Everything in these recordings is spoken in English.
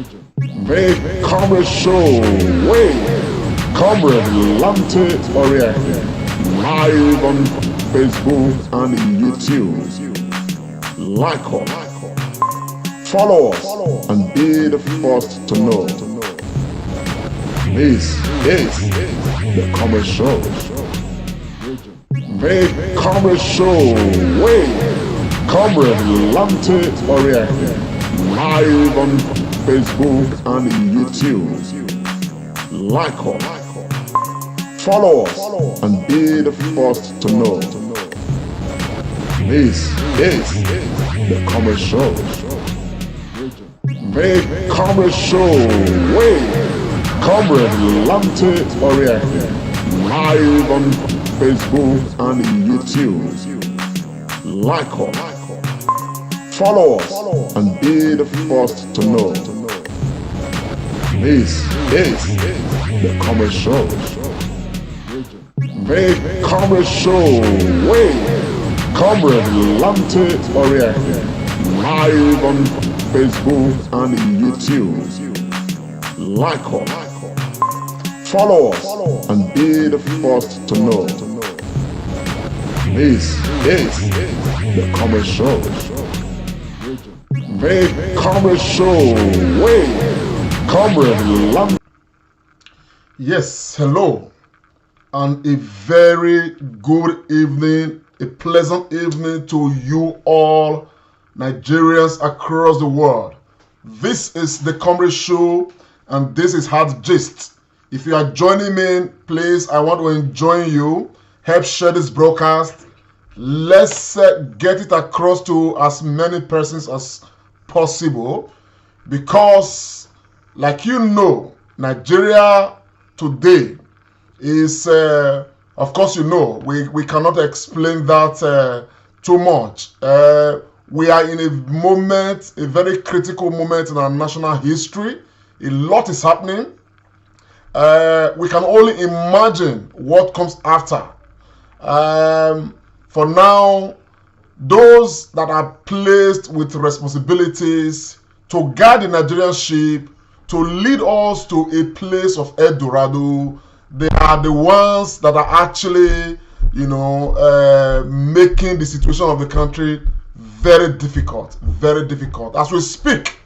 Make Comrade Show way. Comrade Lante Oriake. Live on Facebook and YouTube. Like us, follow us, and be the first to know. This is the Comrade Show. Make Comrade Show way. Comrade Lante Oriake. Live on Facebook and YouTube. Like us, follow us, and be the first to know. This is the Comrade Show. Make Comrade Show way. Comrade Lante Oriake. Live on Facebook and YouTube. Like us, follow us, and be the first to know. This is the Comrade Show. Make Comrade Show way. Comrade Lante Oriake. Live on Facebook and YouTube. Like us, follow us, and be the first to know. This is the Comrade Show. Make Comrade Show way. Comrade Lante. Yes, hello, and a very good evening, a pleasant evening to you all, Nigerians across the world. This is the Comrade Show, and this is Hard Gist. If you are joining me, please, I want to join you. Help share this broadcast. Let's get it across to as many persons as possible, because, like you know, Nigeria today is, of course, you know, we cannot explain that too much. We are in a moment, a very critical moment in our national history. A lot is happening. We can only imagine what comes after. For now, those that are placed with responsibilities to guide the Nigerian ship, to lead us to a place of El Dorado, they are the ones that are actually, you know, making the situation of the country very difficult, very difficult. As we speak,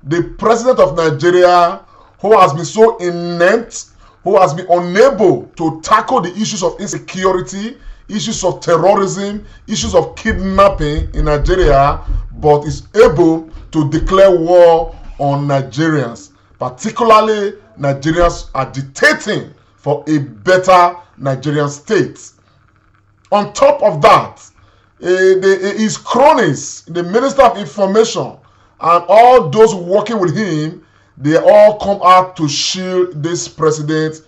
the president of Nigeria, who has been so inept, who has been unable to tackle the issues of insecurity, issues of terrorism, issues of kidnapping in Nigeria, but is able to declare war on Nigerians. Particularly, Nigerians agitating for a better Nigerian state. On top of that, his cronies, the Minister of Information, and all those working with him, they all come out to shield this president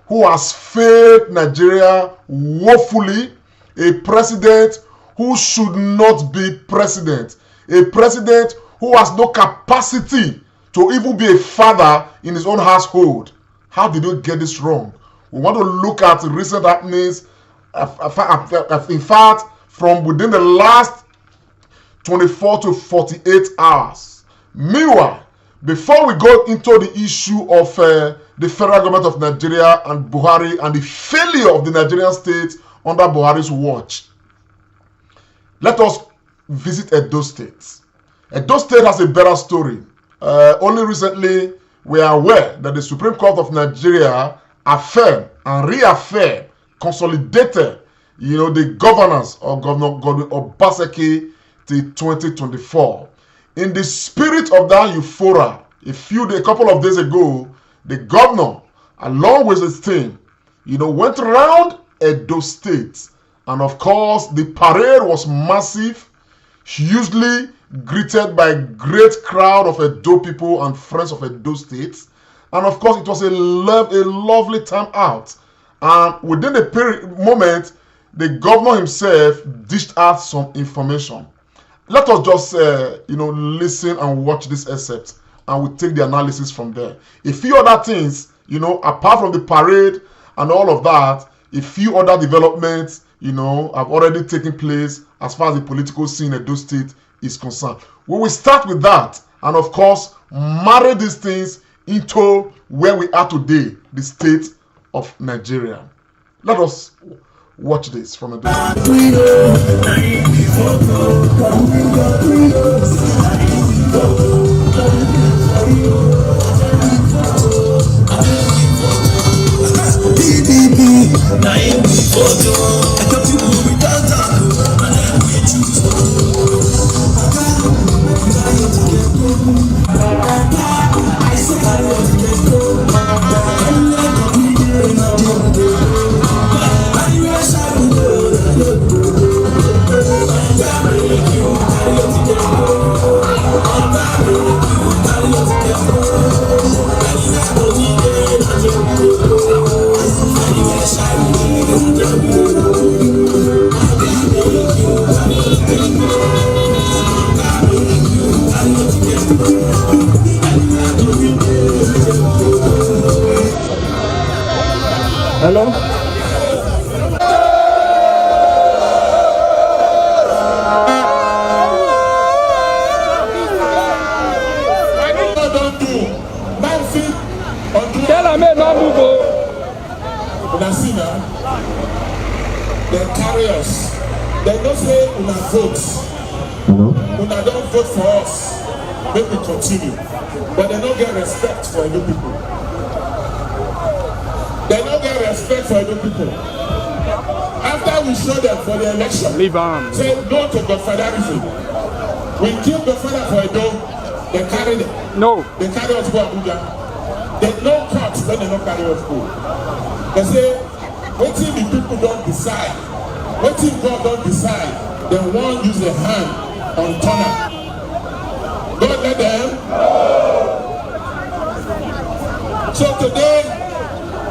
who has failed Nigeria woefully, a president who should not be president, a president who has no capacity to even be a father in his own household. How did we get this wrong? We want to look at recent happenings, in fact, from within the last 24 to 48 hours. Meanwhile, before we go into the issue of the federal government of Nigeria and Buhari and the failure of the Nigerian state under Buhari's watch, let us visit Edo State. Edo State has a better story. Only recently, we are aware that the Supreme Court of Nigeria affirmed and reaffirmed, consolidated, you know, the governance of Governor Obaseki till 2024. In the spirit of that euphoria, a couple of days ago, the governor, along with his team, you know, went around Edo State. And of course, the parade was massive, hugely greeted by a great crowd of Edo people and friends of Edo State. And of course, it was a lovely time out. And within the moment, the governor himself dished out some information. Let us just, you know, listen and watch this excerpt, and we'll take the analysis from there. A few other things, you know, apart from the parade and all of that, a few other developments, you know, have already taken place as far as the political scene in Edo State is concerned. We will start with that, and of course marry these things into where we are today, the state of Nigeria. Let us watch this from a distance. Hello? Tell them not move. They carry us. They don't say una vote. Una don't vote for us. Make we continue. But they don't get respect for Edo people. They don't get respect for Edo people. After we show them for the election, say no to Godfatherism. We kill Godfather for Edo, they carry them. No. They carry us to Abuja. There's no court when they don't carry us to. They say, what if the people don't decide? What if God don't decide? Then one use a hand on turner. God let them. So today,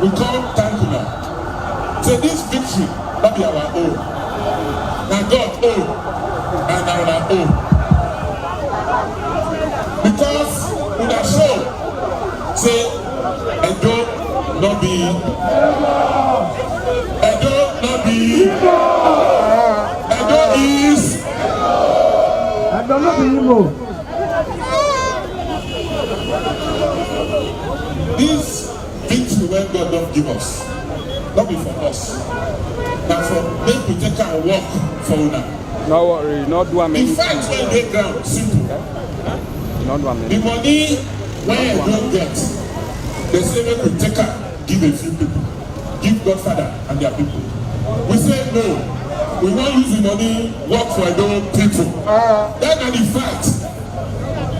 we come thank you now. So this victory, not be our own. Now God own, and our own. Because we are shown, say, Edo not be, Edo not be, Edo is, Edo not be Igbo. This victory when God don't give us, not be for us. Now for make we take our work for una. No worry, not do anything. In fact, when they ground, simple. Not do anything. The money when I don't get, they say make we take her, give a few people, give Godfather and their people. We say no, we won't use the money, work for Edo people. That are the fact.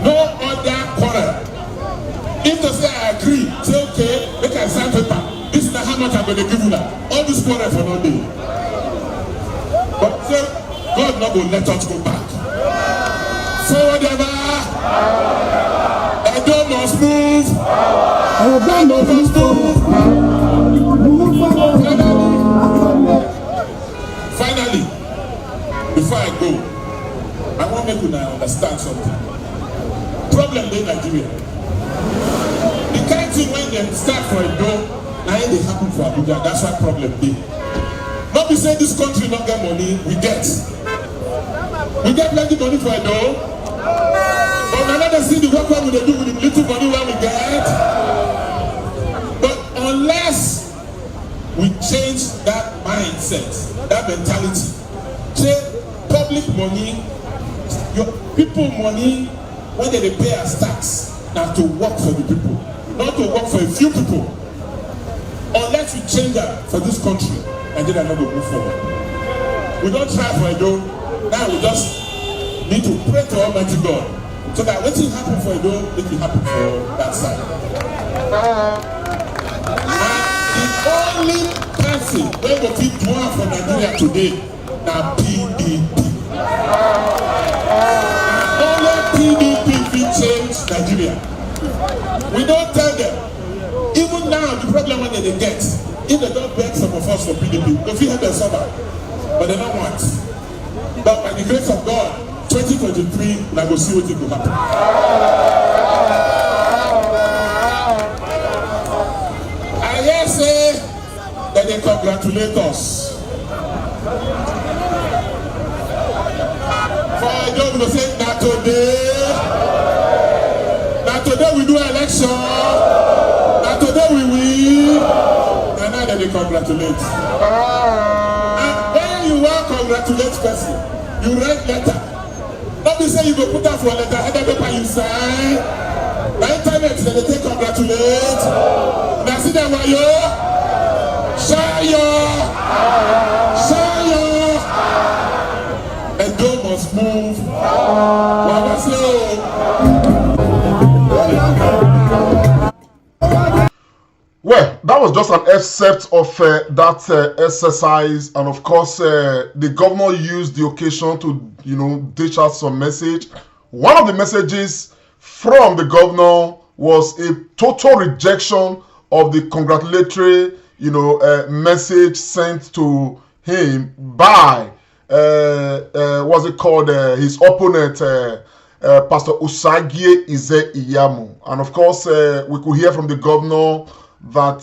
No other quarrel. If they say I agree, say okay, make I sign paper. This is not how much I'm going to give you now. All this quarrel for no day. But say God not going to let us go back. Forward ever. Edo must move. Edo must move. Finally, before I go, I want to make you understand something. Problem in Nigeria. The kind thing when they start for Edo, now they happen for Abuja. That's why problem dey. Not be say this country not get money, we get. We get plenty money for Edo. But now they see the work we dey do with the little money where we get. But unless we change that mindset, that mentality, say public money, your people money, when they pay as tax, now to work for the people, not to work for a few people. Unless we change that for this country, Nigeria not going to move forward. We don't try for Edo. Now we just need to pray to Almighty God so that what will happen for Edo, it will happen for that side. And the only person where we keep doing for Nigeria today now PDP. Only PDP will change Nigeria. We don't tell them. Even now, the problem when they get, if they don't beg some of us for PDP, they feel help them suffer, but they don't want. But by the grace of God, 2023, we will see what will happen. I hear say that they congratulate us. For I don't say that today. we do election. And today we win. And now they congratulate. And when you want to congratulate person, you write letter. Not be say you go put out for a letter, and the paper you sign. By internet, they take congratulate. Now see them why you Shayo. Edo must move. Well, that was just an excerpt of that exercise, and of course, the governor used the occasion to, dish out some message. One of the messages from the governor was a total rejection of the congratulatory, message sent to him by what's it called? His opponent, Pastor Osagie Ize Iyamu, and of course, we could hear from the governor that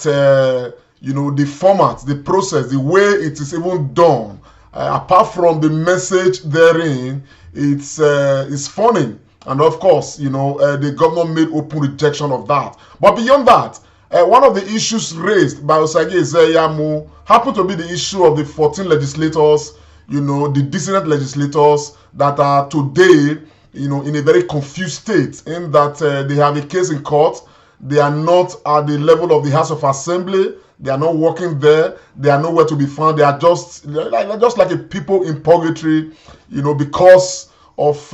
the format, the process, the way it is even done, apart from the message therein, it's funny, and of course, the governor made open rejection of that. But beyond that, one of the issues raised by Osagie Ize-Iyamu happened to be the issue of the 14 legislators, the dissident legislators that are today, in a very confused state, in that they have a case in court. They are not at the level of the House of Assembly. They are not working there. They are nowhere to be found. They are just like a people in purgatory, because of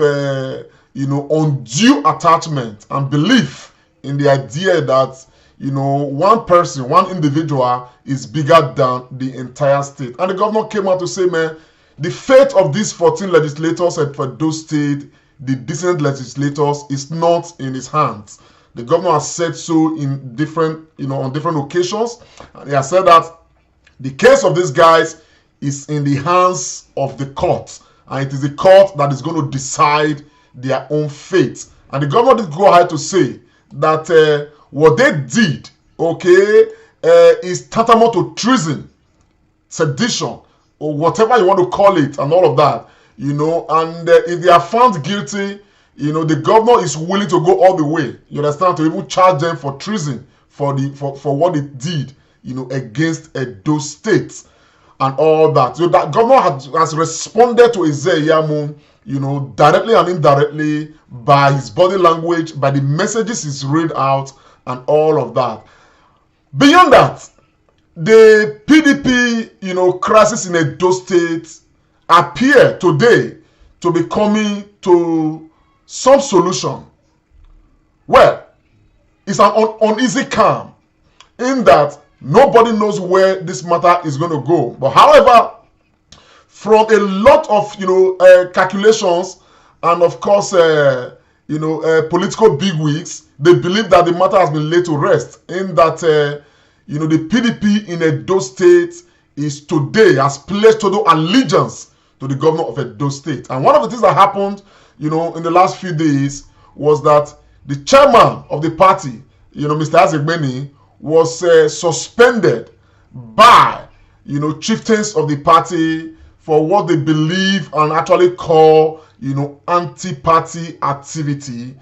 undue attachment and belief in the idea that one person, one individual is bigger than the entire state. And the governor came out to say, man, the fate of these 14 legislators at Edo State, the dissident legislators, is not in his hands. The governor has said so in different, on different occasions. And he has said that the case of these guys is in the hands of the court. And it is the court that is going to decide their own fate. And the governor did go ahead to say that what they did, is tantamount to treason, sedition, or whatever you want to call it, and all of that, and if they are found guilty, the governor is willing to go all the way, you understand, to even charge them for treason for what they did, against Edo State and all that. So that governor has responded to Ize-Iyamu, directly and indirectly, by his body language, by the messages he's read out, and all of that. Beyond that, the PDP, crisis in Edo State appear today to be coming to some solution. Well, it's an uneasy calm in that nobody knows where this matter is going to go. But however, from a lot of calculations and of course political bigwigs, they believe that the matter has been laid to rest, in that the PDP in Edo State is today has pledged total allegiance to the governor of Edo State. And one of the things that happened in the last few days was that the chairman of the party, Mr. Azegbeni, was suspended by chieftains of the party for what they believe and actually call anti-party activity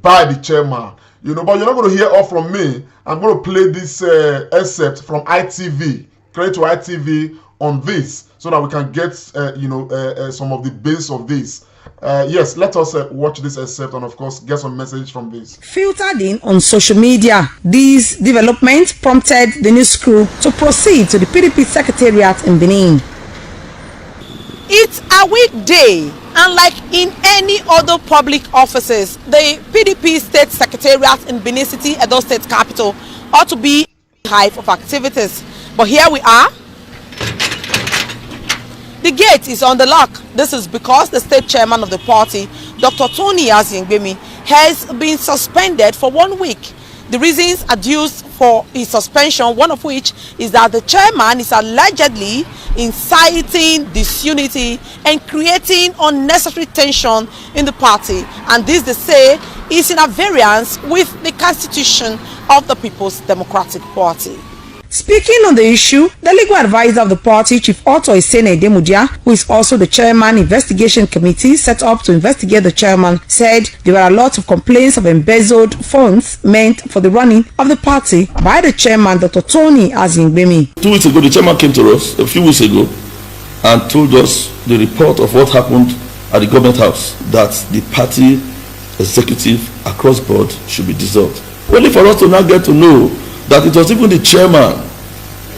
by the chairman. But you're not going to hear all from me. I'm going to play this excerpt from ITV, credit to ITV on this, so that we can get some of the base of this. Yes, let us watch this excerpt and of course get some message from this. Filtered in on social media, these developments prompted the news crew to proceed to the PDP secretariat in Benin. It's a weekday, and like in any other public offices, the PDP state secretariat in Benin City, Edo State capital, ought to be a hive of activities. But here we are. The gate is on the lock. This is because the state chairman of the party, Dr. Tony Aziengbemi, has been suspended for 1 week. The reasons adduced for his suspension, one of which is that the chairman is allegedly inciting disunity and creating unnecessary tension in the party. And this, they say, is in variance with the constitution of the People's Democratic Party. Speaking on the issue, the legal advisor of the party, Chief Otto Isene Demudia, who is also the chairman investigation committee set up to investigate the chairman, said there were a lot of complaints of embezzled funds meant for the running of the party by the chairman, Dr. Tony Azingbemi. 2 weeks ago, the chairman came to us a few weeks ago and told us the report of what happened at the government house, that the party executive across board should be dissolved. Only for us to now get to know that it was even the chairman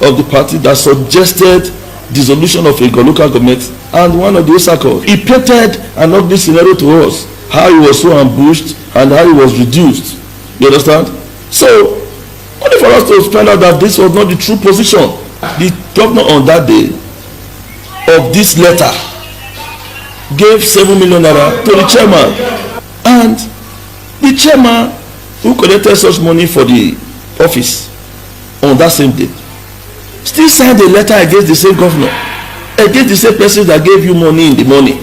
of the party that suggested dissolution of a local government and one of the Osakos. He painted an ugly scenario to us, how he was so ambushed and how he was reduced. You understand? So, only for us to find out that this was not the true position. The governor on that day of this letter gave 7 million naira to the chairman, and the chairman who collected such money for the office on that same day still signed a letter against the same governor, against the same person that gave you money in the morning.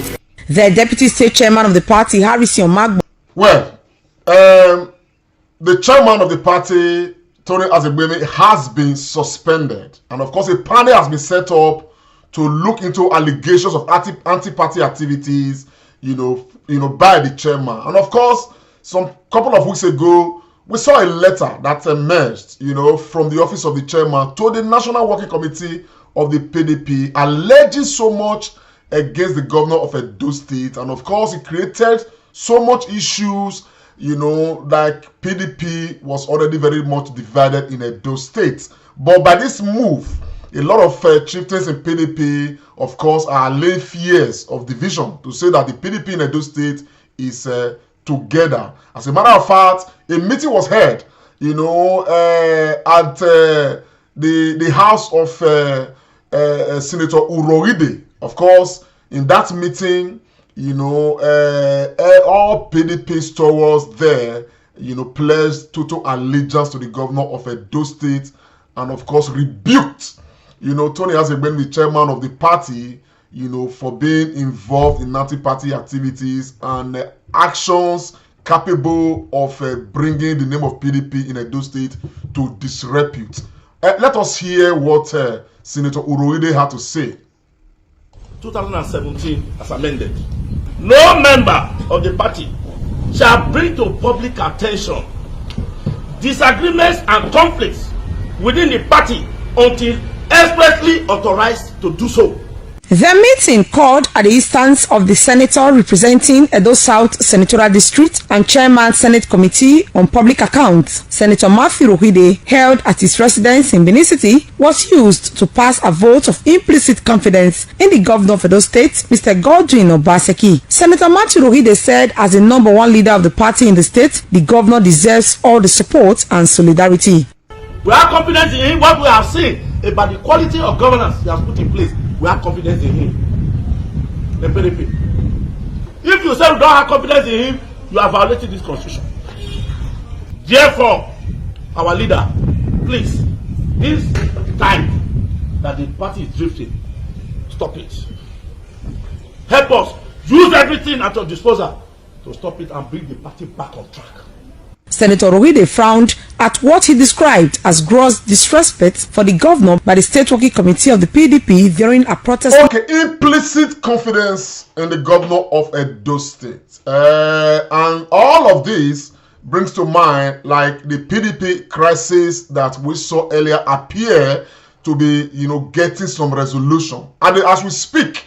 The deputy state chairman of the party, Harrison Omagbo. Well, the chairman of the party, Tony Azingbemi, has been suspended, and of course a panel has been set up to look into allegations of anti-party activities, by the chairman. And of course, some couple of weeks ago, we saw a letter that emerged, from the office of the chairman to the National Working Committee of the PDP, alleging so much against the governor of Edo State. And of course, it created so much issues, like PDP was already very much divided in Edo State. But by this move, a lot of chieftains in PDP, of course, are laying fears of division to say that the PDP in Edo State is together. As a matter of fact, a meeting was held, at the house of Senator Uroride. Of course, in that meeting, all PDP stalwarts there, pledged total allegiance to the governor of Edo State, and of course rebuked, Tony Azingbemi, the chairman of the party, for being involved in anti-party activities and actions capable of bringing the name of PDP in Edo State to disrepute. Let us hear what Senator Uroride had to say. 2017 as amended. No member of the party shall bring to public attention disagreements and conflicts within the party until expressly authorized to do so. The meeting, called at the instance of the senator representing Edo South Senatorial District and Chairman Senate Committee on Public Accounts, Senator Matthew Rohide, held at his residence in Benin City, was used to pass a vote of implicit confidence in the governor of Edo State, Mr. Godwin Obaseki. Senator Matthew Rohide said, as the number one leader of the party in the state, the governor deserves all the support and solidarity. We are confident in him. What we have seen about the quality of governance he has put in place, we have confidence in him. The PDP. If you say we don't have confidence in him, you are violating this constitution. Therefore, our leader, please, this time that the party is drifting, stop it. Help us. Use everything at your disposal to stop it and bring the party back on track. Senator Rohide frowned at what he described as gross disrespect for the governor by the State Working Committee of the PDP during a protest. Okay, implicit confidence in the governor of Edo State. And all of this brings to mind like the PDP crisis that we saw earlier appear to be, getting some resolution. And as we speak,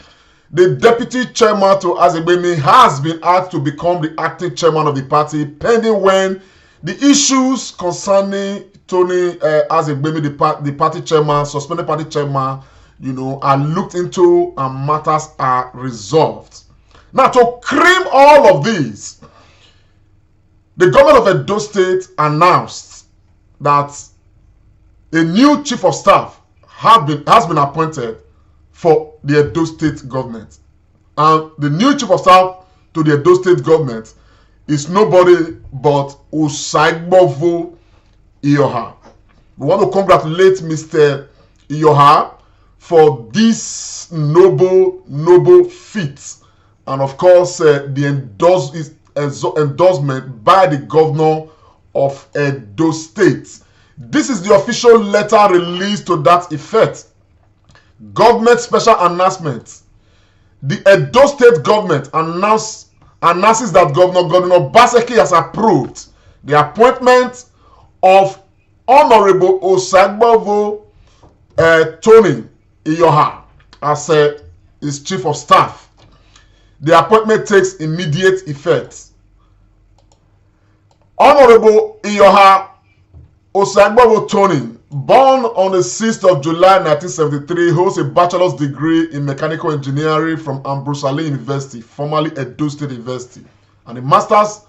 the deputy chairman to Azingbemi has been asked to become the acting chairman of the party, pending when the issues concerning Tony Azingbemi, the party chairman, suspended party chairman, are looked into and matters are resolved. Now, to cream all of these, the government of Edo State announced that a new chief of staff has been appointed for the Edo State government. And the new chief of staff to the Edo State government is nobody but Usagbovo Iyoha. We want to congratulate Mr. Iyoha for this noble feat, and of course the endorsement by the governor of Edo State. This is the official letter released to that effect. Government special announcement. The Edo State government announces that Governor Obaseki has approved the appointment of Honorable Osagbovo Tony Iyoha as his chief of staff. The appointment takes immediate effect. Honorable Iyoha Osagbovo Tony, born on the 6th of July 1973, holds a bachelor's degree in mechanical engineering from Ambrose Ali University, formerly Edo State University, and a master's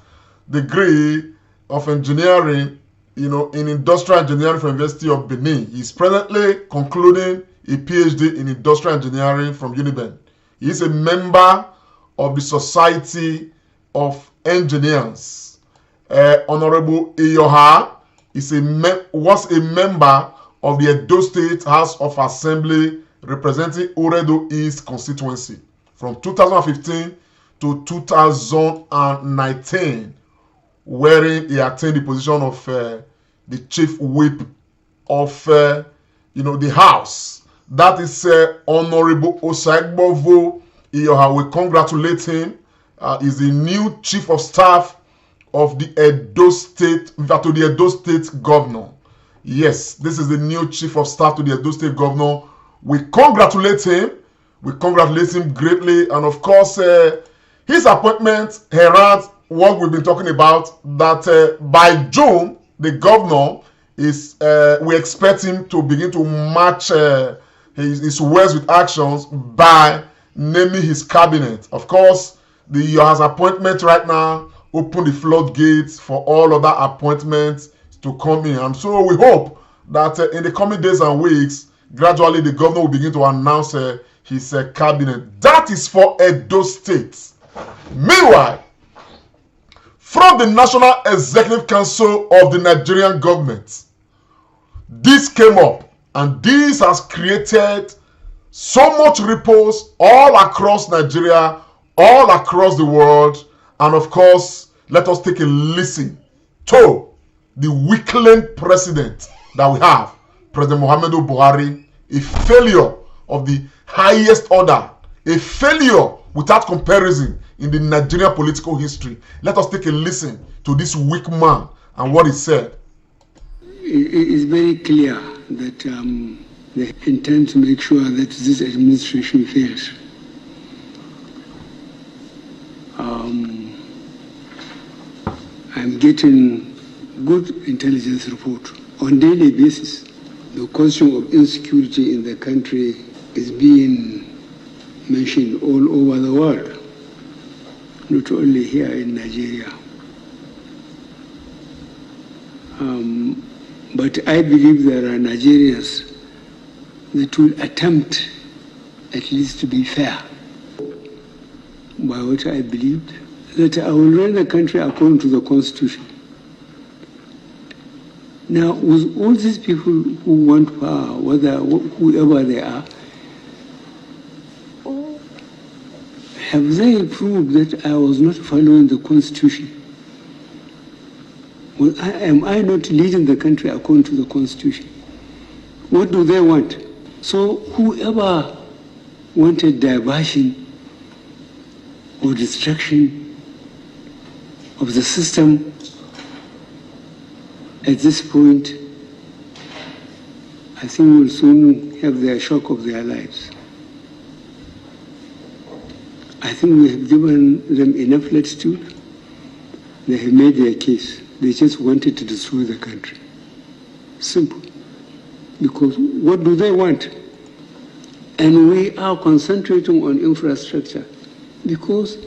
degree of engineering, in industrial engineering from University of Benin. He is presently concluding a PhD in industrial engineering from Uniben. He is a member of the Society of Engineers. Honorable Iyoha was a member of the Edo State House of Assembly representing Oredo East constituency from 2015 to 2019, wherein he attained the position of the chief whip of the House. That is Honorable Osagbovo Iyoha. We congratulate him. He's the new chief of staff of the Edo State, to the Edo State governor. Yes, this is the new chief of staff to the Edo State governor. We congratulate him. We congratulate him greatly. And of course, his appointment heralds what we've been talking about, that by June, the governor is, we expect him to begin to match his words with actions by naming his cabinet. Of course, his appointment right now open the floodgates for all other appointments to come in. And so we hope that in the coming days and weeks, gradually the governor will begin to announce his cabinet. That is for Edo State. Meanwhile, from the National Executive Council of the Nigerian government, this came up, and this has created so much ripples all across Nigeria, all across the world. And of course, let us take a listen to the weakling president that we have, President Muhammadu Buhari, a failure of the highest order, a failure without comparison in the Nigerian political history. Let us take a listen to this weak man and what he said. It is very clear that they intend to make sure that this administration fails. I'm getting good intelligence report on daily basis. The question of insecurity in the country is being mentioned all over the world, not only here in Nigeria. But I believe there are Nigerians that will attempt at least to be fair by what I believed, that I will run the country according to the Constitution. Now, with all these people who want power, whoever they are, have they proved that I was not following the Constitution? Well, am I not leading the country according to the Constitution? What do they want? So whoever wanted diversion or destruction of the system at this point, I think will soon have their shock of their lives. I think we have given them enough latitude. They have made their case. They just wanted to destroy the country. Simple. Because what do they want? And we are concentrating on infrastructure because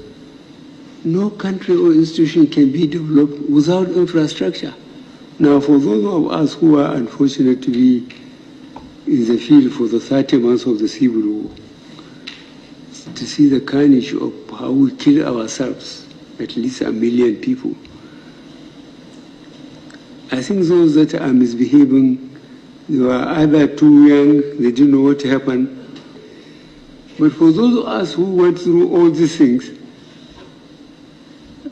no country or institution can be developed without infrastructure. Now, for those of us who are unfortunate to be in the field for the 30 months of the Civil War, to see the carnage of how we kill ourselves, at least 1 million people, I think those that are misbehaving, they were either too young, they didn't know what happened. But for those of us who went through all these things,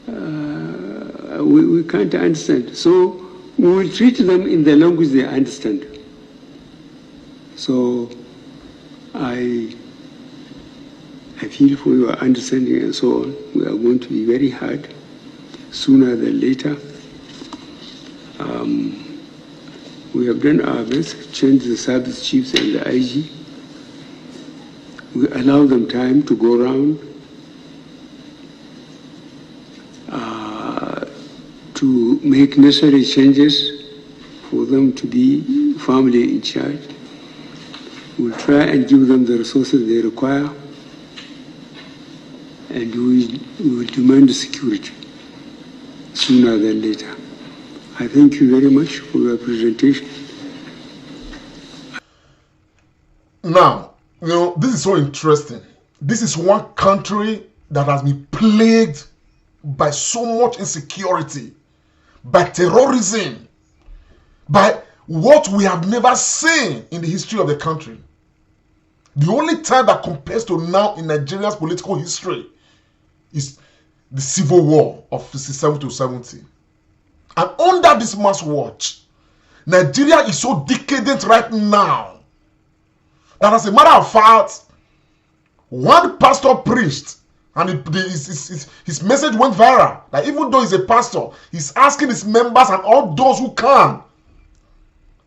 we can't understand. So We will treat them in the language they understand. So I feel for your understanding and so on. We are going to be very hard sooner than later. We have done our best to change the service chiefs and the IG. We allow them time to go around to make necessary changes for them to be firmly in charge. We'll try and give them the resources they require, and we will demand security sooner than later. I thank you very much for your presentation. Now, this is so interesting. This is one country that has been plagued by so much insecurity, by terrorism, by what we have never seen in the history of the country. The only time that compares to now in Nigeria's political history is the civil war of 67 to 70. And under this man's watch, Nigeria is so decadent right now that, as a matter of fact, one pastor preached and his message went viral. Like, even though he's a pastor, he's asking his members and all those who can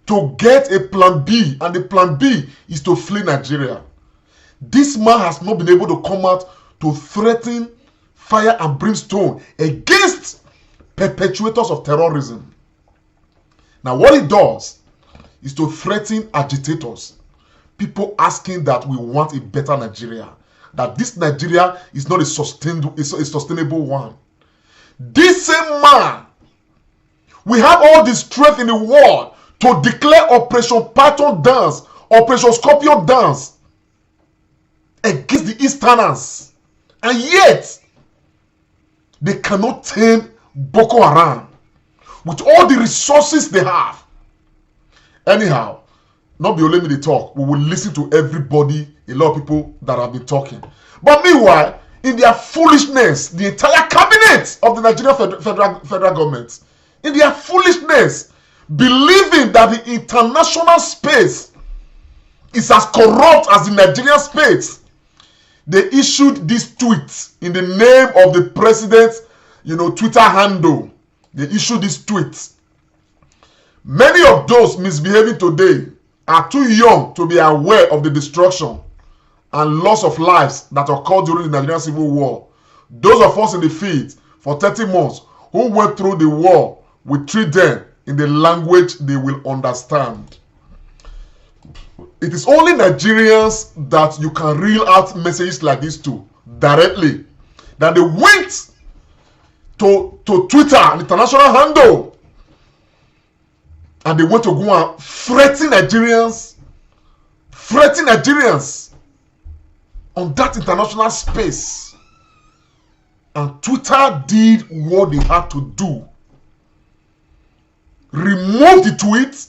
to get a plan B, and the plan B is to flee Nigeria. This man has not been able to come out to threaten fire and brimstone against perpetrators of terrorism. Now, what he does is to threaten agitators, people asking that we want a better Nigeria, that this Nigeria is not a sustainable one. This same man, we have all the strength in the world to declare Operation Python dance, Operation Scorpion dance against the Easterners, and yet they cannot tame Boko Haram with all the resources they have. Anyhow, not be only me they talk, we will listen to everybody, a lot of people that have been talking. But meanwhile, in their foolishness, the entire cabinet of the Nigerian federal government, in their foolishness, believing that the international space is as corrupt as the Nigerian space, they issued this tweet in the name of the president's Twitter handle. They issued this tweet. Many of those misbehaving today are too young to be aware of the destruction and loss of lives that occurred during the Nigerian Civil War. Those of us in the field for 30 months who went through the war, we treat them in the language they will understand. It is only Nigerians that you can reel out messages like this to directly. That they went to Twitter, an international handle, and they want to go and threaten Nigerians on that international space. And Twitter did what they had to do. Remove the tweet,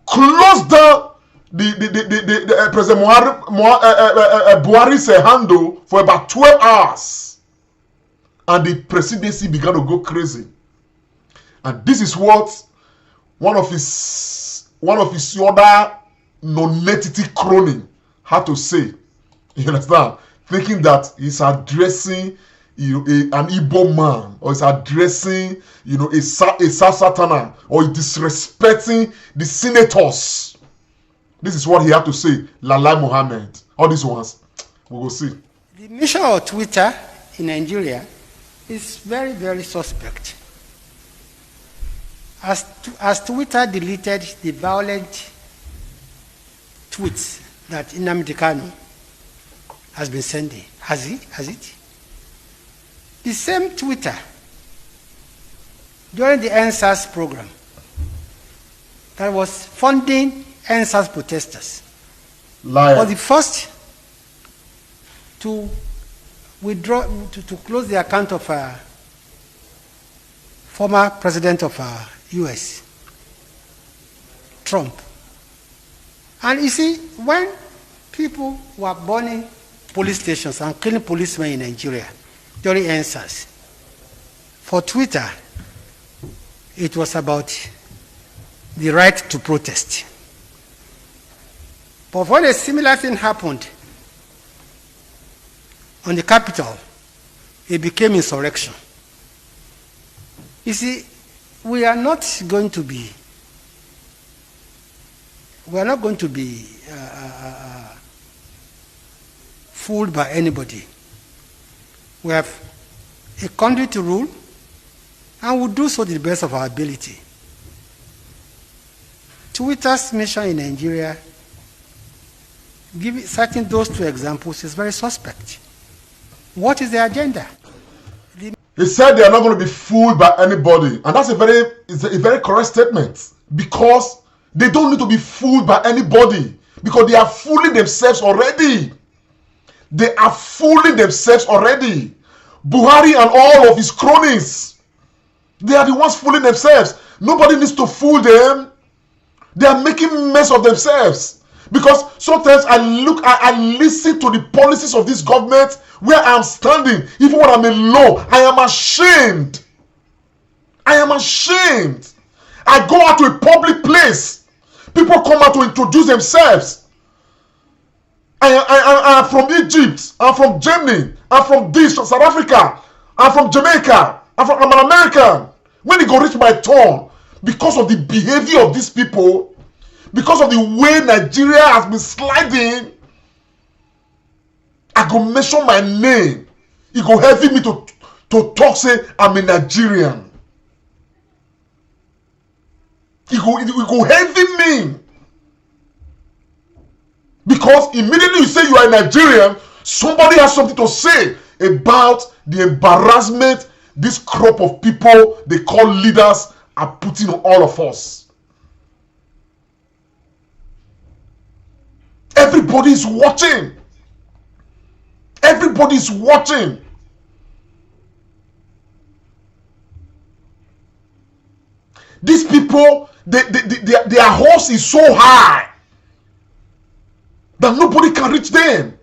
close down the President Buhari's handle for about 12 hours. And the presidency began to go crazy. And this is what one of his other non-entity crony had to say. You understand? Thinking that he's addressing an Igbo man, or he's addressing a South Southerner, or disrespecting the senators. This is what he had to say. Lalai Mohammed. All these ones. We will see. The mission of Twitter in Nigeria is very, very suspect. As Twitter deleted the violent tweets that Nnamdi Kanu has been sending, has it? The same Twitter, during the NSAS program, that was funding NSAS protesters, was the first to withdraw, to close the account of former president of US, Trump. And you see, when people were burning police stations and killing policemen in Nigeria during NSAS, for Twitter, it was about the right to protest. But when a similar thing happened on the capital, it became insurrection. You see, we are not going to be fooled by anybody. We have a country to rule, and we'll do so to the best of our ability. Twitter's mission in Nigeria, citing those two examples, is very suspect. What is the agenda? He said they are not going to be fooled by anybody, and that's a very correct statement, because they don't need to be fooled by anybody, because they are fooling themselves already. They are fooling themselves already. Buhari and all of his cronies, they are the ones fooling themselves. Nobody needs to fool them. They are making mess of themselves. Because sometimes I listen to the policies of this government where I am standing, even when I'm alone, I am ashamed. I am ashamed. I go out to a public place. People come out to introduce themselves. I am from Egypt. I'm from Germany. I'm from South Africa. I'm from Jamaica. I'm an American. When it go reach my turn, because of the behavior of these people, because of the way Nigeria has been sliding, I go mention my name. It go heavy me to talk, say I'm a Nigerian. It go heavy me. Because immediately you say you are a Nigerian, somebody has something to say about the embarrassment this crop of people they call leaders are putting on all of us. Everybody is watching. Everybody is watching. These people, their horse is so high that nobody can reach them.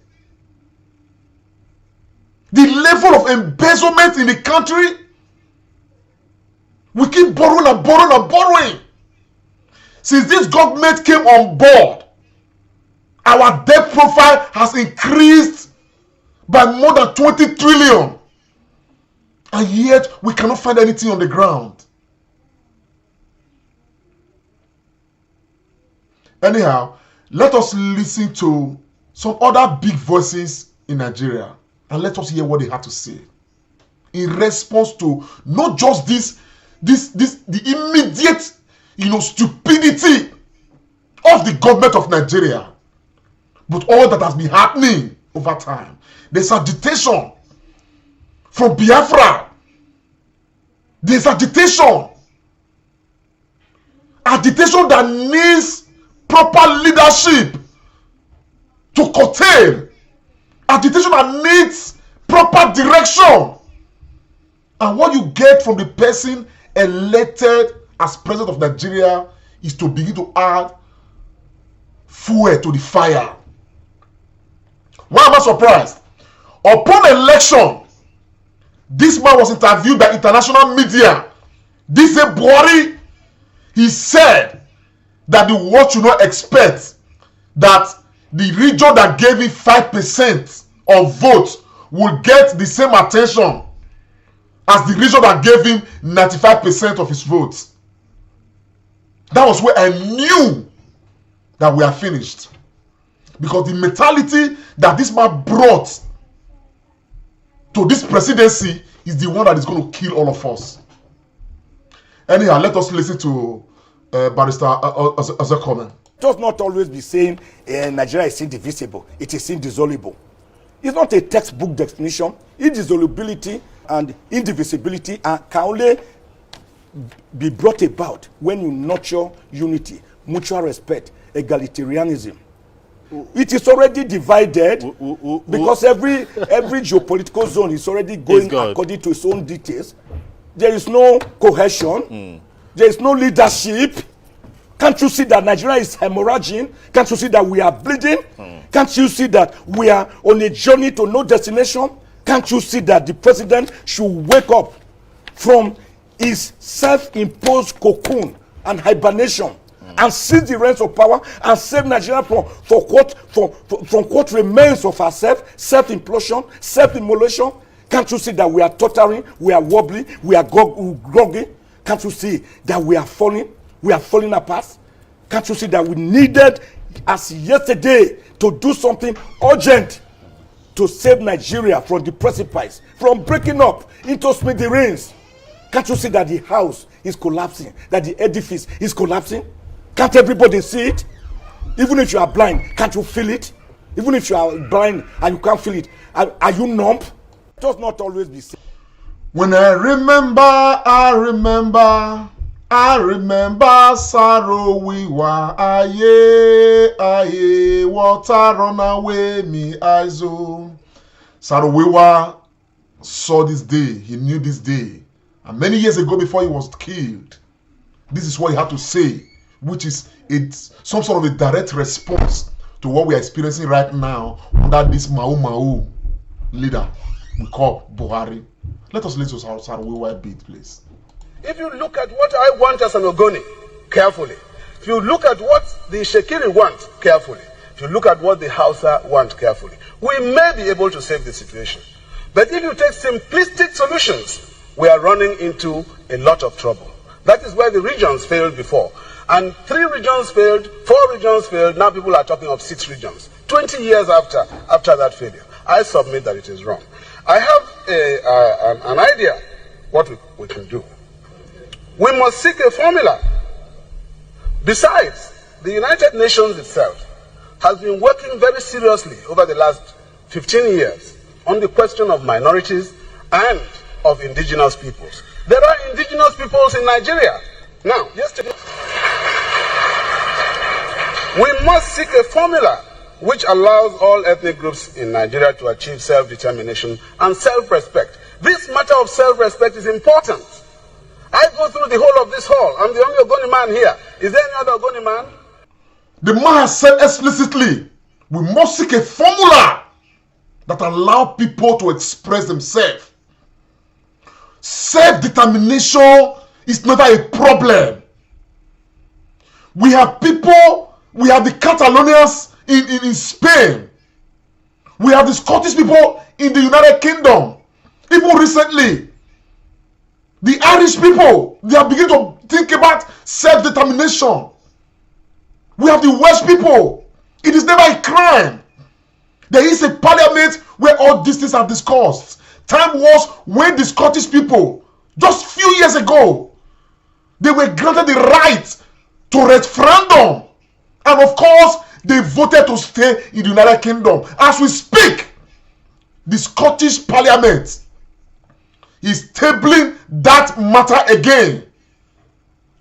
The level of embezzlement in the country, we keep borrowing and borrowing and borrowing. Since this government came on board, our debt profile has increased by more than 20 trillion. And yet, we cannot find anything on the ground. Anyhow, let us listen to some other big voices in Nigeria and let us hear what they have to say in response to not just the immediate, stupidity of the government of Nigeria, but all that has been happening over time. There's agitation from Biafra. There's agitation that needs proper leadership to curtail. Agitation that needs proper direction. And what you get from the person elected as president of Nigeria is to begin to add fuel to the fire. Why am I surprised? Upon election, this man was interviewed by international media. This is Buhari. He said that the world should not expect that the region that gave him 5% of votes will get the same attention as the region that gave him 95% of his votes. That was where I knew that we are finished. Because the mentality that this man brought to this presidency is the one that is going to kill all of us. Anyhow, let us listen to Barrister Obaseki. It does not always be saying Nigeria is indivisible, it is indissoluble. It's not a textbook definition. Indissolubility and indivisibility can only be brought about when you nurture unity, mutual respect, egalitarianism. It is already divided because every geopolitical zone is already going according to its own details. There is no cohesion. There is no leadership. Can't you see that Nigeria is hemorrhaging? Can't you see that we are bleeding? Can't you see that we are on a journey to no destination? Can't you see that the president should wake up from is self-imposed cocoon and hibernation, and seize the reins of power and save Nigeria from what remains of ourselves, self-implosion, self-immolation. Can't you see that we are tottering, we are wobbly, we are groggy? Can't you see that we are falling apart? Can't you see that we needed, as yesterday, to do something urgent to save Nigeria from the precipice, from breaking up into smithereens? Can't you see that the house is collapsing, that the edifice is collapsing? Can't everybody see it? Even if you are blind, can't you feel it? Even if you are blind and you can't feel it, are you numb? It does not always be safe. When I remember sorrow we were, aye, water run away me eyes. Sorrow we were saw this day, he knew this day. And many years ago, before he was killed, this is what he had to say, which is some sort of a direct response to what we are experiencing right now under this Mau leader we call Buhari. Let us listen to Saruwiwa beat, please. If you look at what I want as an Ogoni carefully, if you look at what the Shekiri want carefully, if you look at what the Hausa want carefully, we may be able to save the situation. But if you take simplistic solutions, we are running into a lot of trouble. That is why the regions failed before. And 3 regions failed, 4 regions failed, now people are talking of 6 regions. 20 years after that failure, I submit that it is wrong. I have an idea what we can do. We must seek a formula. Besides, the United Nations itself has been working very seriously over the last 15 years on the question of minorities and of indigenous peoples. There are indigenous peoples in Nigeria. Now, yesterday, we must seek a formula which allows all ethnic groups in Nigeria to achieve self-determination and self-respect. This matter of self-respect is important. I go through the whole of this hall. I'm the only Ogoni man here. Is there any other Ogoni man? The man has said explicitly, we must seek a formula that allows people to express themselves. Self-determination is never a problem. We have people, we have the Catalonians in Spain. We have the Scottish people in the United Kingdom. Even recently, the Irish people, they are beginning to think about self-determination. We have the Welsh people. It is never a crime. There is a parliament where all these things are discussed. Time was when the Scottish people, just few years ago, they were granted the right to referendum. And of course, they voted to stay in the United Kingdom. As we speak, the Scottish Parliament is tabling that matter again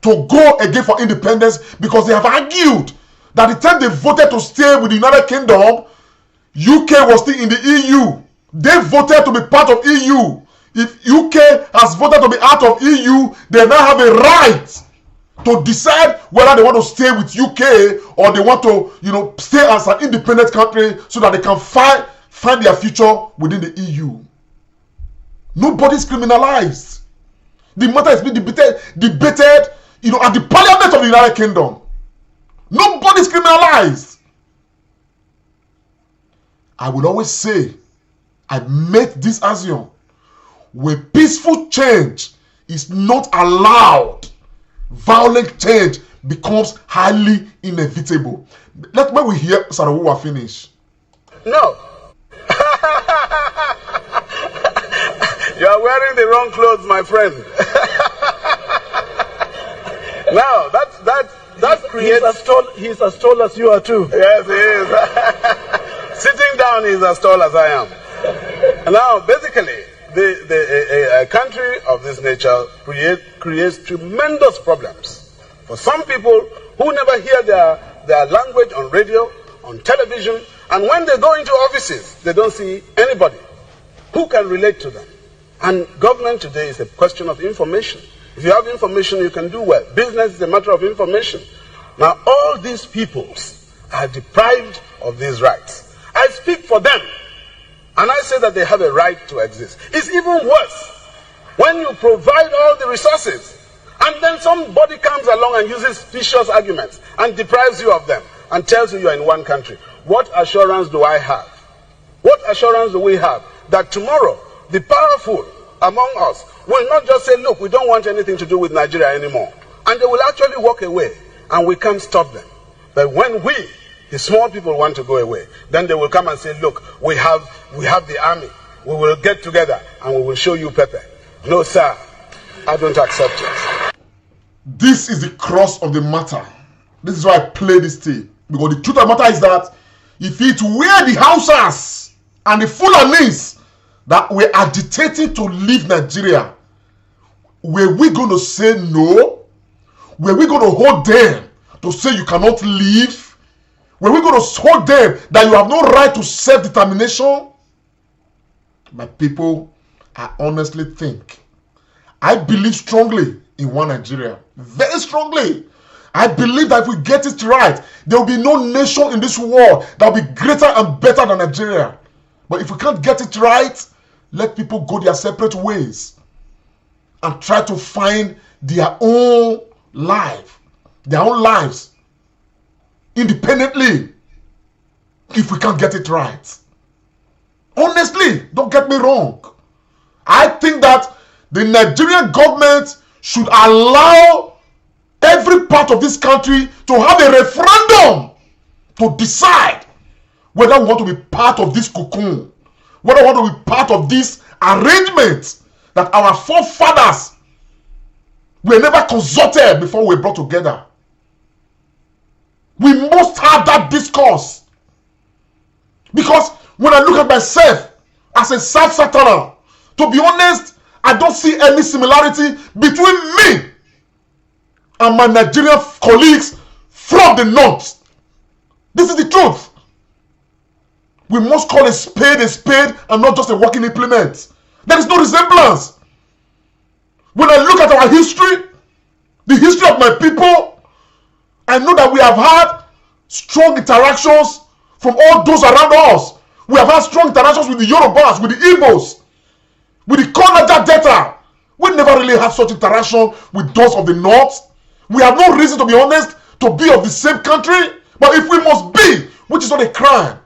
to go again for independence, because they have argued that the time they voted to stay with the United Kingdom, UK was still in the EU. They voted to be part of EU. If UK has voted to be out of EU, they now have a right to decide whether they want to stay with UK or they want to, stay as an independent country so that they can find their future within the EU. Nobody's criminalized. The matter has been debated, at the Parliament of the United Kingdom. Nobody's criminalized. I will always say, I make this assumption, where peaceful change is not allowed, violent change becomes highly inevitable. Let me hear Sarawuwa finish. No. You are wearing the wrong clothes, my friend. Now, that creates... He's as tall as you are too. Yes, he is. Sitting down, he's as tall as I am. Now, basically, a country of this nature creates tremendous problems for some people who never hear their language on radio, on television, and when they go into offices, they don't see anybody who can relate to them. And government today is a question of information. If you have information, you can do well. Business is a matter of information. Now, all these peoples are deprived of these rights. I speak for them. And I say that they have a right to exist. It's even worse. When you provide all the resources, and then somebody comes along and uses specious arguments and deprives you of them and tells you are in one country, what assurance do I have? What assurance do we have that tomorrow the powerful among us will not just say, look, we don't want anything to do with Nigeria anymore, and they will actually walk away and we can't stop them. But when we, the small people, want to go away, then they will come and say, look, we have the army, we will get together and we will show you Pepe. No, sir, I don't accept it. This is the crux of the matter. This is why I play this tape. Because the truth of the matter is that if it were the Hausas and the Fulanis that were agitating to leave Nigeria, were we going to say no? Were we going to hold them to say you cannot leave? Were we going to hold them that you have no right to self-determination? My people, I honestly think, I believe strongly in one Nigeria. Very strongly. I believe that if we get it right, there will be no nation in this world that will be greater and better than Nigeria. But if we can't get it right, let people go their separate ways and try to find their own life, their own lives independently if we can't get it right. Honestly, don't get me wrong. I think that the Nigerian government should allow every part of this country to have a referendum to decide whether we want to be part of this cocoon, whether we want to be part of this arrangement that our forefathers were never consulted before we were brought together. We must have that discourse. Because when I look at myself as a South Southerner, to be honest, I don't see any similarity between me and my Nigerian colleagues from the north. This is the truth. We must call a spade and not just a working implement. There is no resemblance. When I look at our history, the history of my people, I know that we have had strong interactions from all those around us. We have had strong interactions with the Yorubas, with the Igbos, with the Konaja Delta. We never really had such interaction with those of the north. We have no reason, to be honest, to be of the same country. But if we must be, which is not a crime,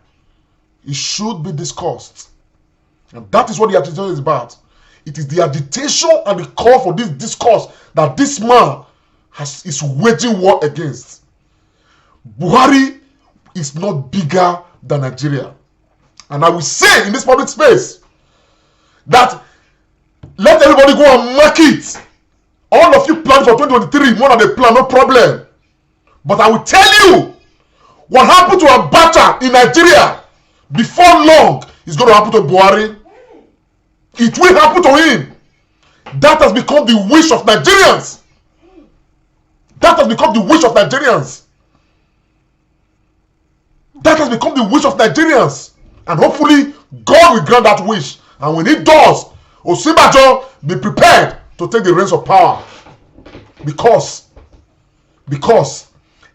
it should be discussed. And that is what the agitation is about. It is the agitation and the call for this discourse that this man is waging war against. Buhari is not bigger than Nigeria. And I will say in this public space that let everybody go and mark it. All of you plan for 2023, more than a plan, no problem. But I will tell you, what happened to Abacha in Nigeria before long is going to happen to Buhari. It will happen to him. That has become the wish of Nigerians. That has become the wish of Nigerians. That has become the wish of Nigerians. And hopefully, God will grant that wish. And when He does, Osinbajo, be prepared to take the reins of power. Because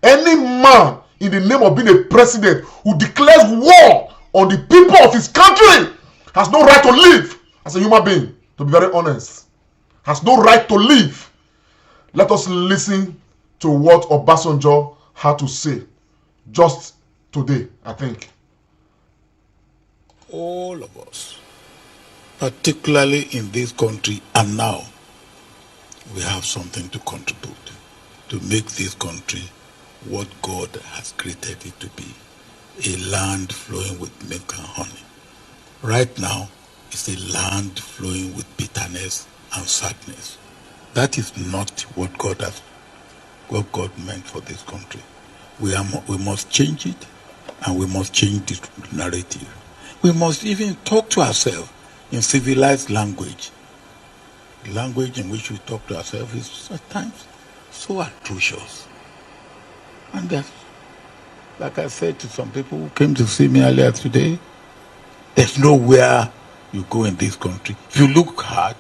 any man in the name of being a president who declares war on the people of his country has no right to live as a human being, to be very honest. Has no right to live. Let us listen to what Obasanjo had to say just today, I think. All of us, particularly in this country and now, we have something to contribute to make this country what God has created it to be, a land flowing with milk and honey. Right now, it's a land flowing with bitterness and sadness. That is not what God meant for this country. We must change it, and we must change the narrative. We must even talk to ourselves in civilized language. The language in which we talk to ourselves is at times so atrocious. And that's, like I said to some people who came to see me earlier today, there's nowhere you go in this country. If you look hard,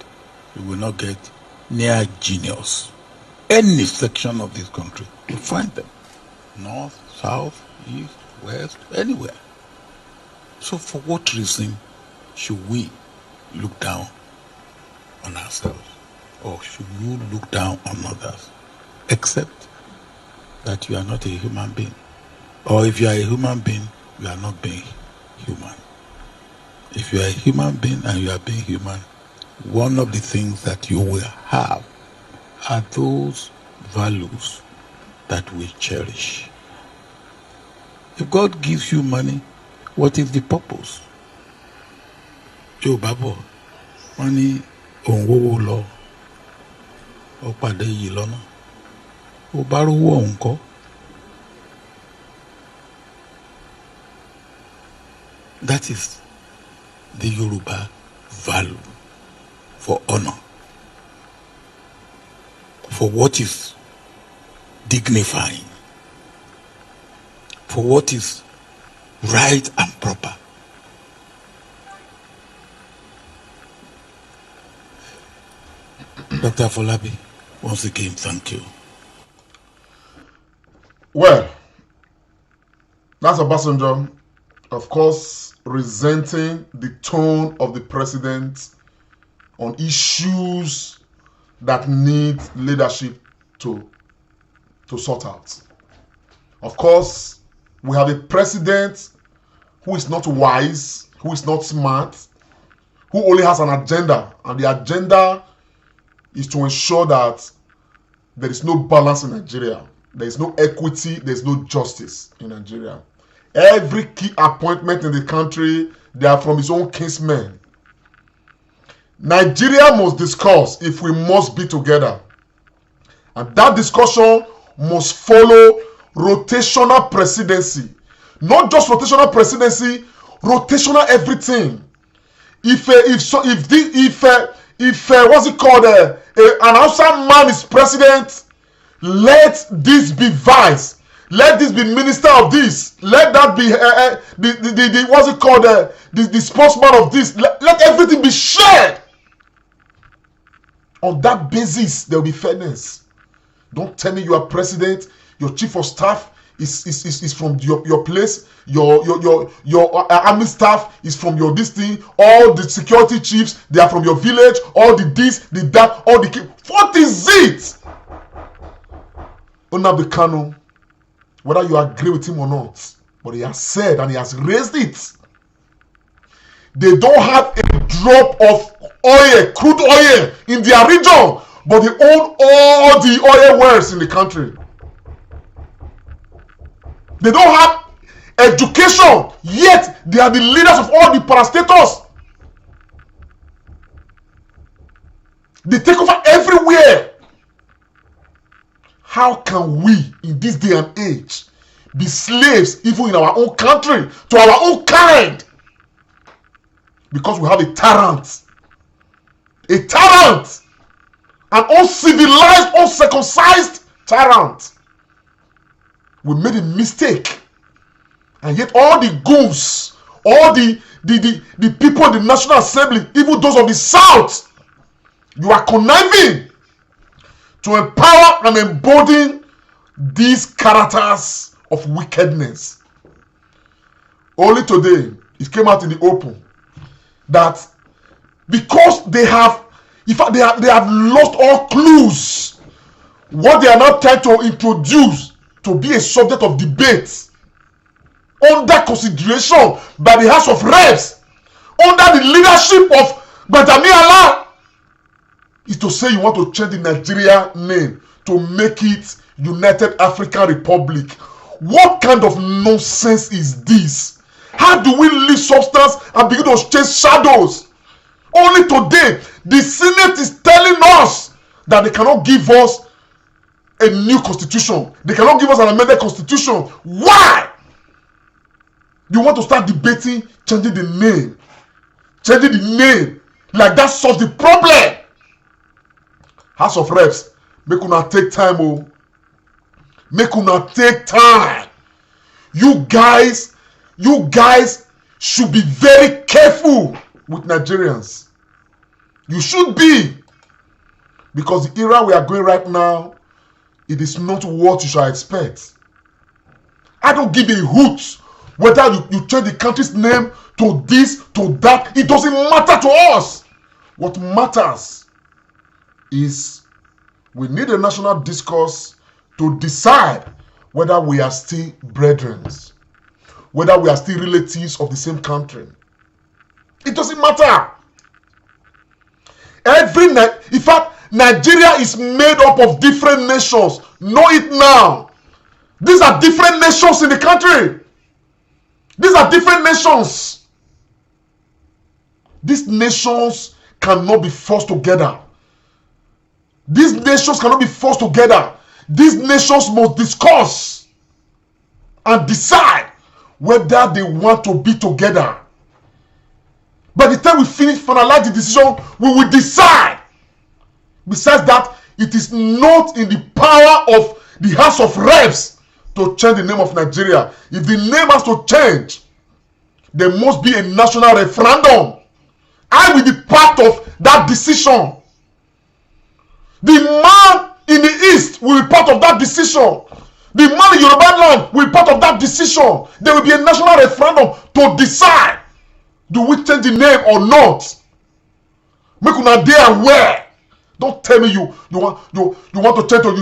you will not get near genius. Any section of this country, you find them. North, south, east, west, anywhere. So for what reason should we look down on ourselves? Or should you look down on others? Except that you are not a human being. Or if you are a human being, you are not being human. If you are a human being and you are being human, one of the things that you will have are those values that we cherish. If God gives you money, what is the purpose? Joe Babo, money on wo lo, o pade yi lona, o baru wo nko. That is the Yoruba value for honor, for what is dignifying, for what is right and proper. Dr. Folabi, once again, thank you. Well, that's Obasanjo, of course, resenting the tone of the president on issues that need leadership to sort out. Of course, we have a president who is not wise, who is not smart, who only has an agenda, and the agenda is to ensure that there is no balance in Nigeria. There is no equity, there is no justice in Nigeria. Every key appointment in the country, they are from his own kinsmen. Nigeria must discuss if we must be together. And that discussion must follow rotational presidency. Not just rotational presidency, rotational everything. If what's it called, an outside man is president, let this be vice. Let this be minister of this. Let that be the what's it called, the spokesman of this. Let everything be shared. On that basis, there will be fairness. Don't tell me you are president, your chief of staff is from your place, your army staff is from your this thing, all the security chiefs, they are from your village, all the this, the that, all the... What is it? Nnamdi Kanu, whether you agree with him or not, but he has said and he has raised it. They don't have a drop of oil, crude oil in their region, but they own all the oil wells in the country. They don't have education, yet they are the leaders of all the parastatals. They take over everywhere. How can we, in this day and age, be slaves even in our own country, to our own kind? Because we have a tyrant. A tyrant. An uncivilized, uncircumcised tyrant. We made a mistake. And yet all the goons, all the people in the National Assembly, even those of the South, you are conniving to empower and embolden these characters of wickedness. Only today, it came out in the open that because they have, in fact, they have lost all clues, what they are now trying to introduce to be a subject of debate under consideration by the House of Reps, under the leadership of Badami Allah, is to say you want to change the Nigeria name to make it United African Republic. What kind of nonsense is this? How do we leave substance and begin to chase shadows? Only today, the Senate is telling us that they cannot give us a new constitution. They cannot give us an amended constitution. Why? You want to start debating changing the name. Changing the name. Like that solves the problem. House of Reps, make una take time, oh. Make una take time. You guys should be very careful with Nigerians. You should be. Because the era we are going right now, it is not what you shall expect. I don't give a hoot whether you change the country's name to this, to that. It doesn't matter to us. What matters is we need a national discourse to decide whether we are still brethren, whether we are still relatives of the same country. It doesn't matter. In fact, Nigeria is made up of different nations. Know it now. These are different nations in the country. These are different nations. These nations cannot be forced together. These nations cannot be forced together. These nations must discuss and decide whether they want to be together. By the time we finalize the decision, we will decide. Besides that, it is not in the power of the House of Reps to change the name of Nigeria. If the name has to change, there must be a national referendum. I will be part of that decision. The man in the East will be part of that decision. The man in Yoruba land will be part of that decision. There will be a national referendum to decide, do we change the name or not? Make una dey aware. Don't tell me you want to change to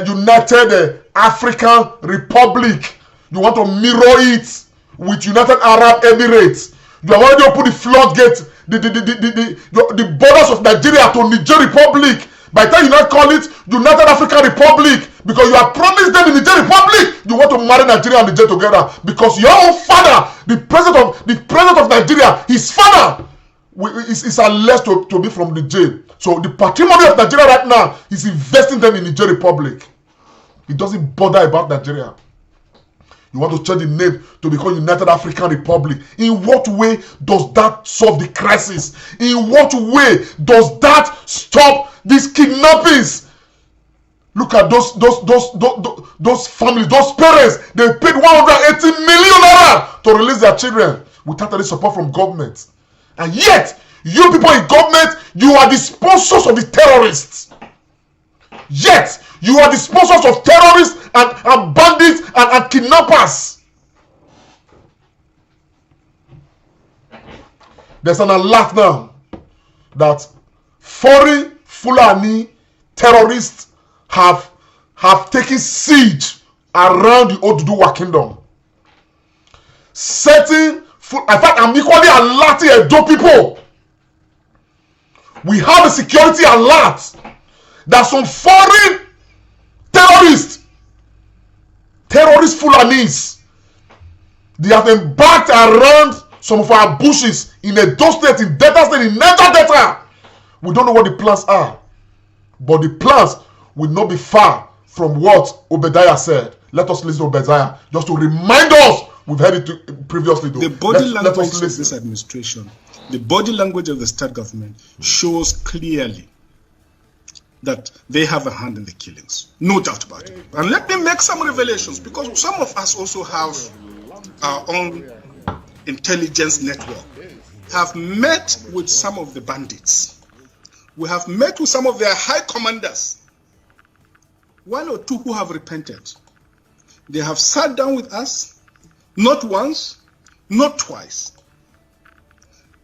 United African Republic. You want to mirror it with United Arab Emirates. You have already opened the floodgate, the borders of Nigeria to Niger Republic. By the time you not call it United African Republic, because you have promised them in Niger Republic, you want to marry Nigeria and Niger together. Because your own father, the president of Nigeria, his father is alleged to be from Niger. So the patrimony of Nigeria right now is investing them in Niger Republic. It doesn't bother about Nigeria. You want to change the name to become United African Republic. In what way does that solve the crisis? In what way does that stop these kidnappings? Look at those families, those parents. They paid 180 million naira to release their children without any support from government. And yet, you people in government, you are the sponsors of the terrorists. Yet, you are the sponsors of terrorists and bandits and kidnappers. There's an alert now that foreign Fulani terrorists have taken siege around the Oduduwa kingdom. In fact, I'm equally alerting Edo people. We have a security alert that some foreign terrorist Fulanis, they have embarked around some of our bushes in Edo State, in Delta State, in Niger Delta. We don't know what the plans are, but the plans will not be far from what Obadiah said. Let us listen to Obadiah just to remind us. We've heard it previously though. The body language of this administration, the body language of the state government shows clearly that they have a hand in the killings. No doubt about it. And let me make some revelations, because some of us also have our own intelligence network. Have met with some of the bandits. We have met with some of their high commanders. One or two who have repented. They have sat down with us, not once, not twice.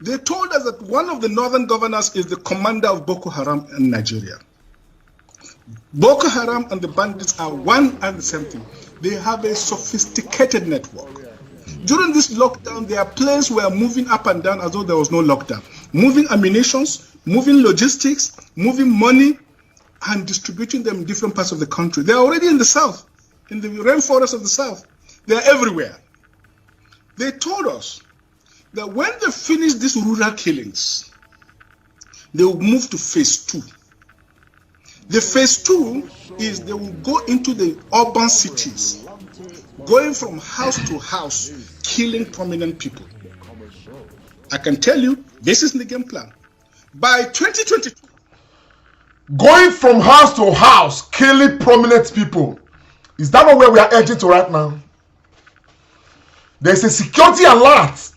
They told us that one of the northern governors is the commander of Boko Haram in Nigeria. Boko Haram and the bandits are one and the same thing. They have a sophisticated network. During this lockdown, their planes were moving up and down as though there was no lockdown. Moving ammunitions, moving logistics, moving money, and distributing them in different parts of the country. They are already in the south, in the rainforest of the south. They are everywhere. They told us that when they finish these rural killings, they will move to phase 2. The phase 2 is they will go into the urban cities, going from house to house, killing prominent people. I can tell you, this is the game plan. By 2022, going from house to house, killing prominent people. Is that not where we are edging to right now? There's a security alert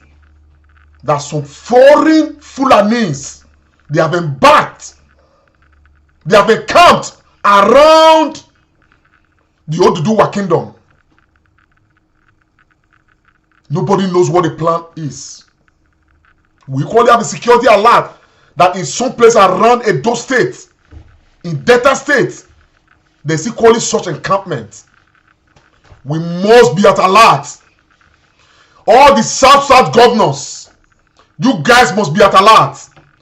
that some foreign Fulanis, they have embarked, they have encamped around the Oduduwa kingdom. Nobody knows what the plan is. We equally have a security alert that in some place around Edo State, in Delta State, there's equally such encampment. We must be at alert. All the South governors, you guys must be at alert.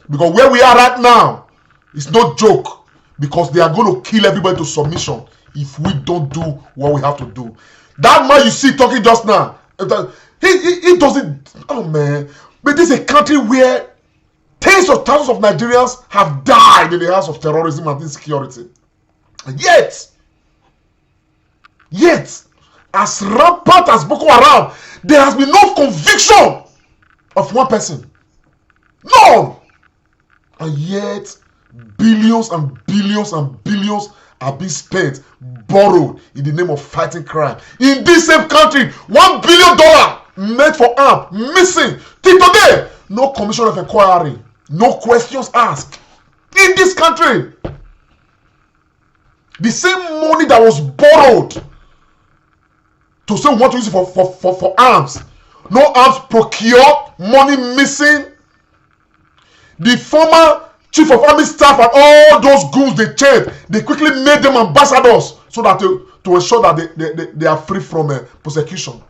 Because where we are right now, it's no joke. Because they are going to kill everybody to submission if we don't do what we have to do. That man you see talking just now, he doesn't. Oh man, but this is a country where tens of thousands of Nigerians have died in the hands of terrorism and insecurity. And yet, as rampant as Boko Haram, there has been no conviction of one person. None. And yet, billions and billions and billions are being spent, borrowed in the name of fighting crime. In this same country, $1 billion meant for arm, missing. Till today, no commission of inquiry, no questions asked. In this country, the same money that was borrowed to say we want to use it for arms, no arms procured, money missing. The former chief of army staff and all those goons they changed, they quickly made them ambassadors so that to ensure that they are free from prosecution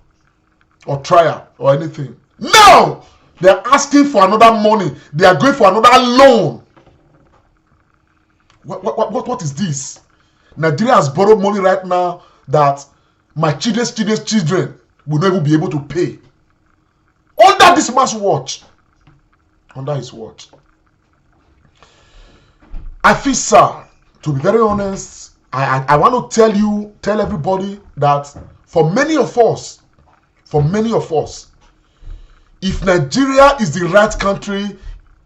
or trial or anything. Now they are asking for another money. They are going for another loan. What is this? Nigeria has borrowed money right now that my children's children will not even be able to pay. Under this man's watch. Under his watch. I feel, sir, to be very honest, I want to tell everybody that for many of us, if Nigeria is the right country,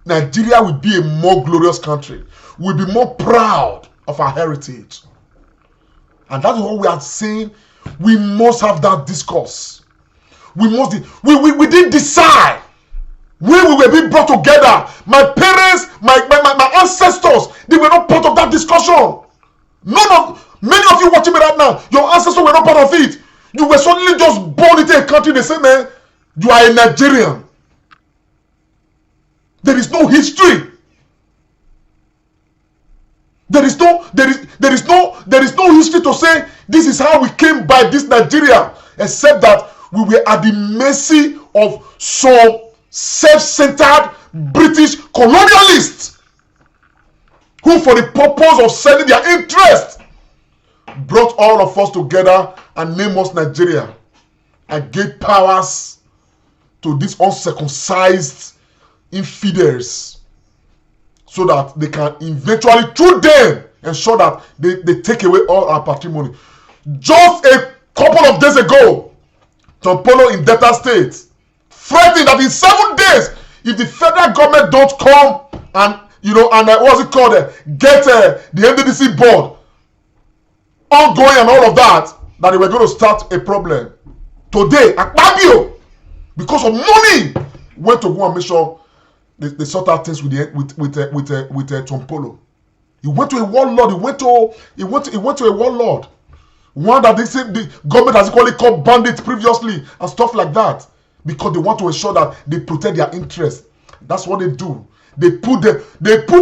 Nigeria will be a more glorious country. We'll be more proud of our heritage. And that's what we are saying. We must have that discourse. We didn't decide when we were being brought together. My parents, my ancestors, they were not part of that discussion. Many of you watching me right now, your ancestors were not part of it. You were suddenly just born into a country. They say, man, you are a Nigerian. There is no history. There is no history to say this is how we came by this Nigeria, except that we were at the mercy of some self-centered British colonialists who, for the purpose of selling their interest, brought all of us together and named us Nigeria and gave powers to these uncircumcised infidels so that they can eventually, through them, ensure that they take away all our patrimony. Just a couple of days ago, Tompolo in Delta State threatening that in 7 days, if the federal government don't come and what's it called, get the NDDC board ongoing and all of that, that they were going to start a problem. Today, Akpabio, because of money, went to go and make sure they sort out things with Tompolo. He went to a warlord. He went to a warlord. One that they say the government has equally called bandits previously and stuff like that, because they want to ensure that they protect their interests. That's what they do. They put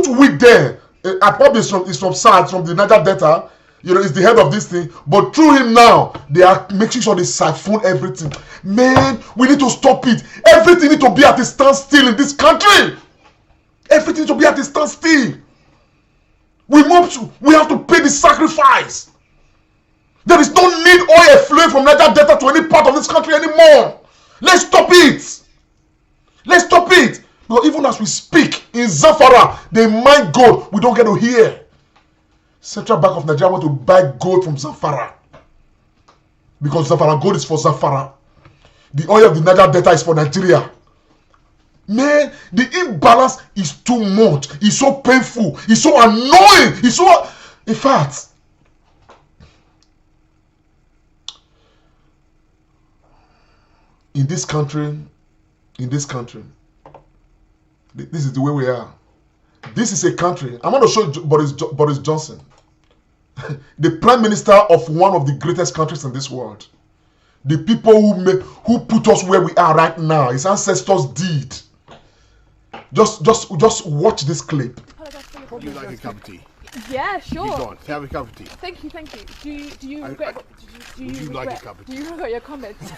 wheat there. Probably is from SAD, from the Niger Delta. Is the head of this thing. But through him now, they are making sure they siphon everything. Man, we need to stop it. Everything needs to be at a standstill in this country. Everything needs to be at a standstill. We have to pay the sacrifice. There is no need oil flowing from Niger Delta to any part of this country anymore. Let's stop it. Let's stop it. But even as we speak, in Zamfara, they mine gold. We don't get to hear. Central Bank of Nigeria want to buy gold from Zamfara. Because Zamfara gold is for Zamfara. The oil of the Niger Delta is for Nigeria. Man, the imbalance is too much. It's so painful. It's so annoying. It's so... In fact, in this country, this is the way we are. This is a country. I'm going to show you Boris Johnson, the prime minister of one of the greatest countries in this world. The people who put us where we are right now, his ancestors did. Just watch this clip. Would you like a cup of tea? Yeah, sure. You go on, have a cup of tea. Thank you. Do you regret? Do you like a cup of tea? Do you regret your comments?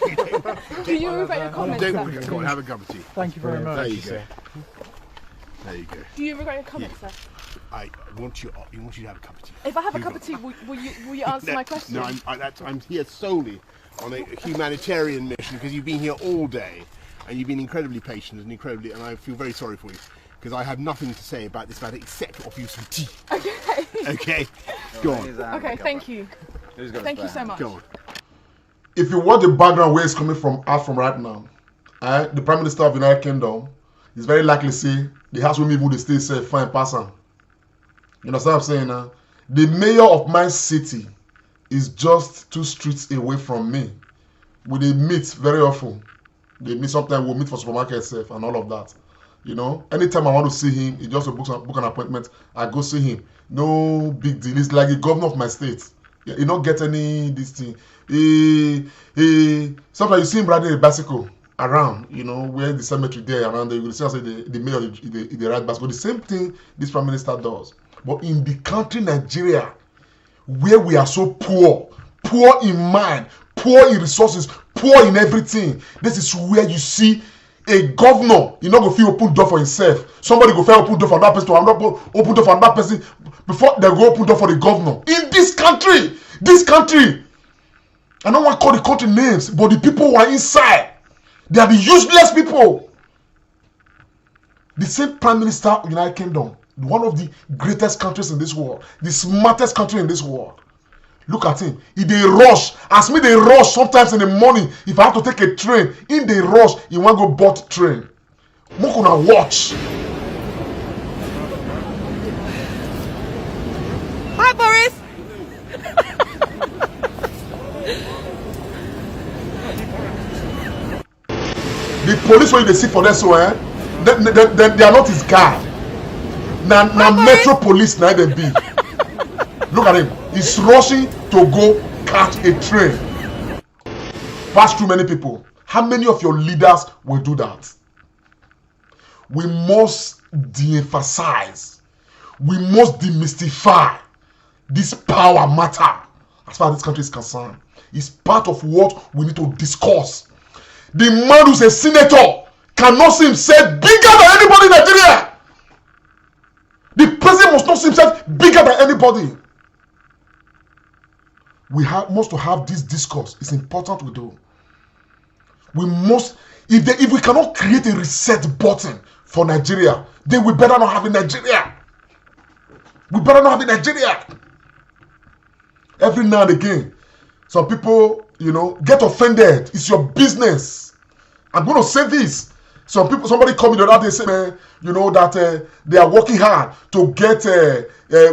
Do you regret your comments? Go on, have a cup of tea. Thank you very much. There you go. There you go. Do you regret your comments, sir? I want you to have a cup of tea. If I have a cup of tea, will you answer my question? No, I'm here solely on a humanitarian mission because you've been here all day and you've been incredibly patient and I feel very sorry for you because I have nothing to say about this matter except offer you some tea. Okay. Okay, go on. Okay, thank you. Thank you so much. Go on. If you watch the background where it's coming from right now, the Prime Minister of the United Kingdom is very likely to say the house with me who they stay safe, fine person. You understand what I'm saying now? The mayor of my city is just 2 streets away from me. They meet very often. They meet sometimes, we'll meet for supermarket safe and all of that. You know, anytime I want to see him, he just book an appointment, I go see him. No big deal. It's like the governor of my state. He don't get any this thing. Sometimes you see him riding a bicycle around, you know, where the cemetery there around there, you will see the mayor the ride bicycle. The same thing this prime minister does. But in the country Nigeria, where we are so poor in mind, poor in resources, poor in everything, this is where you see a governor, you know, go feel open door for himself. Somebody go feel open door for that person, open door for another person before they go open door for the governor. In this country, I don't want to call the country names, but the people who are inside, they are the useless people. The same Prime Minister of the United Kingdom, one of the greatest countries in this world, the smartest country in this world. Look at him. He dey rush. As me they rush sometimes in the morning. If I have to take a train, in the rush, he want go board train. Make una watch. Hi, Boris. The police when they see for this one, they are not his guard. Now Metro Police now they be. Look at him. He's rushing to go catch a train. Pass through many people. How many of your leaders will do that? We must de-emphasize. We must demystify this power matter as far as this country is concerned. It's part of what we need to discuss. The man who's a senator cannot see himself bigger than anybody in Nigeria. The president must not see himself bigger than anybody. We must have this discourse. It's important we do. We must, if we cannot create a reset button for Nigeria, then we better not have in Nigeria. We better not have in Nigeria. Every now and again, some people, you know, get offended. It's your business. I'm going to say this. Somebody called me the other day, say, man, you know, that they are working hard to get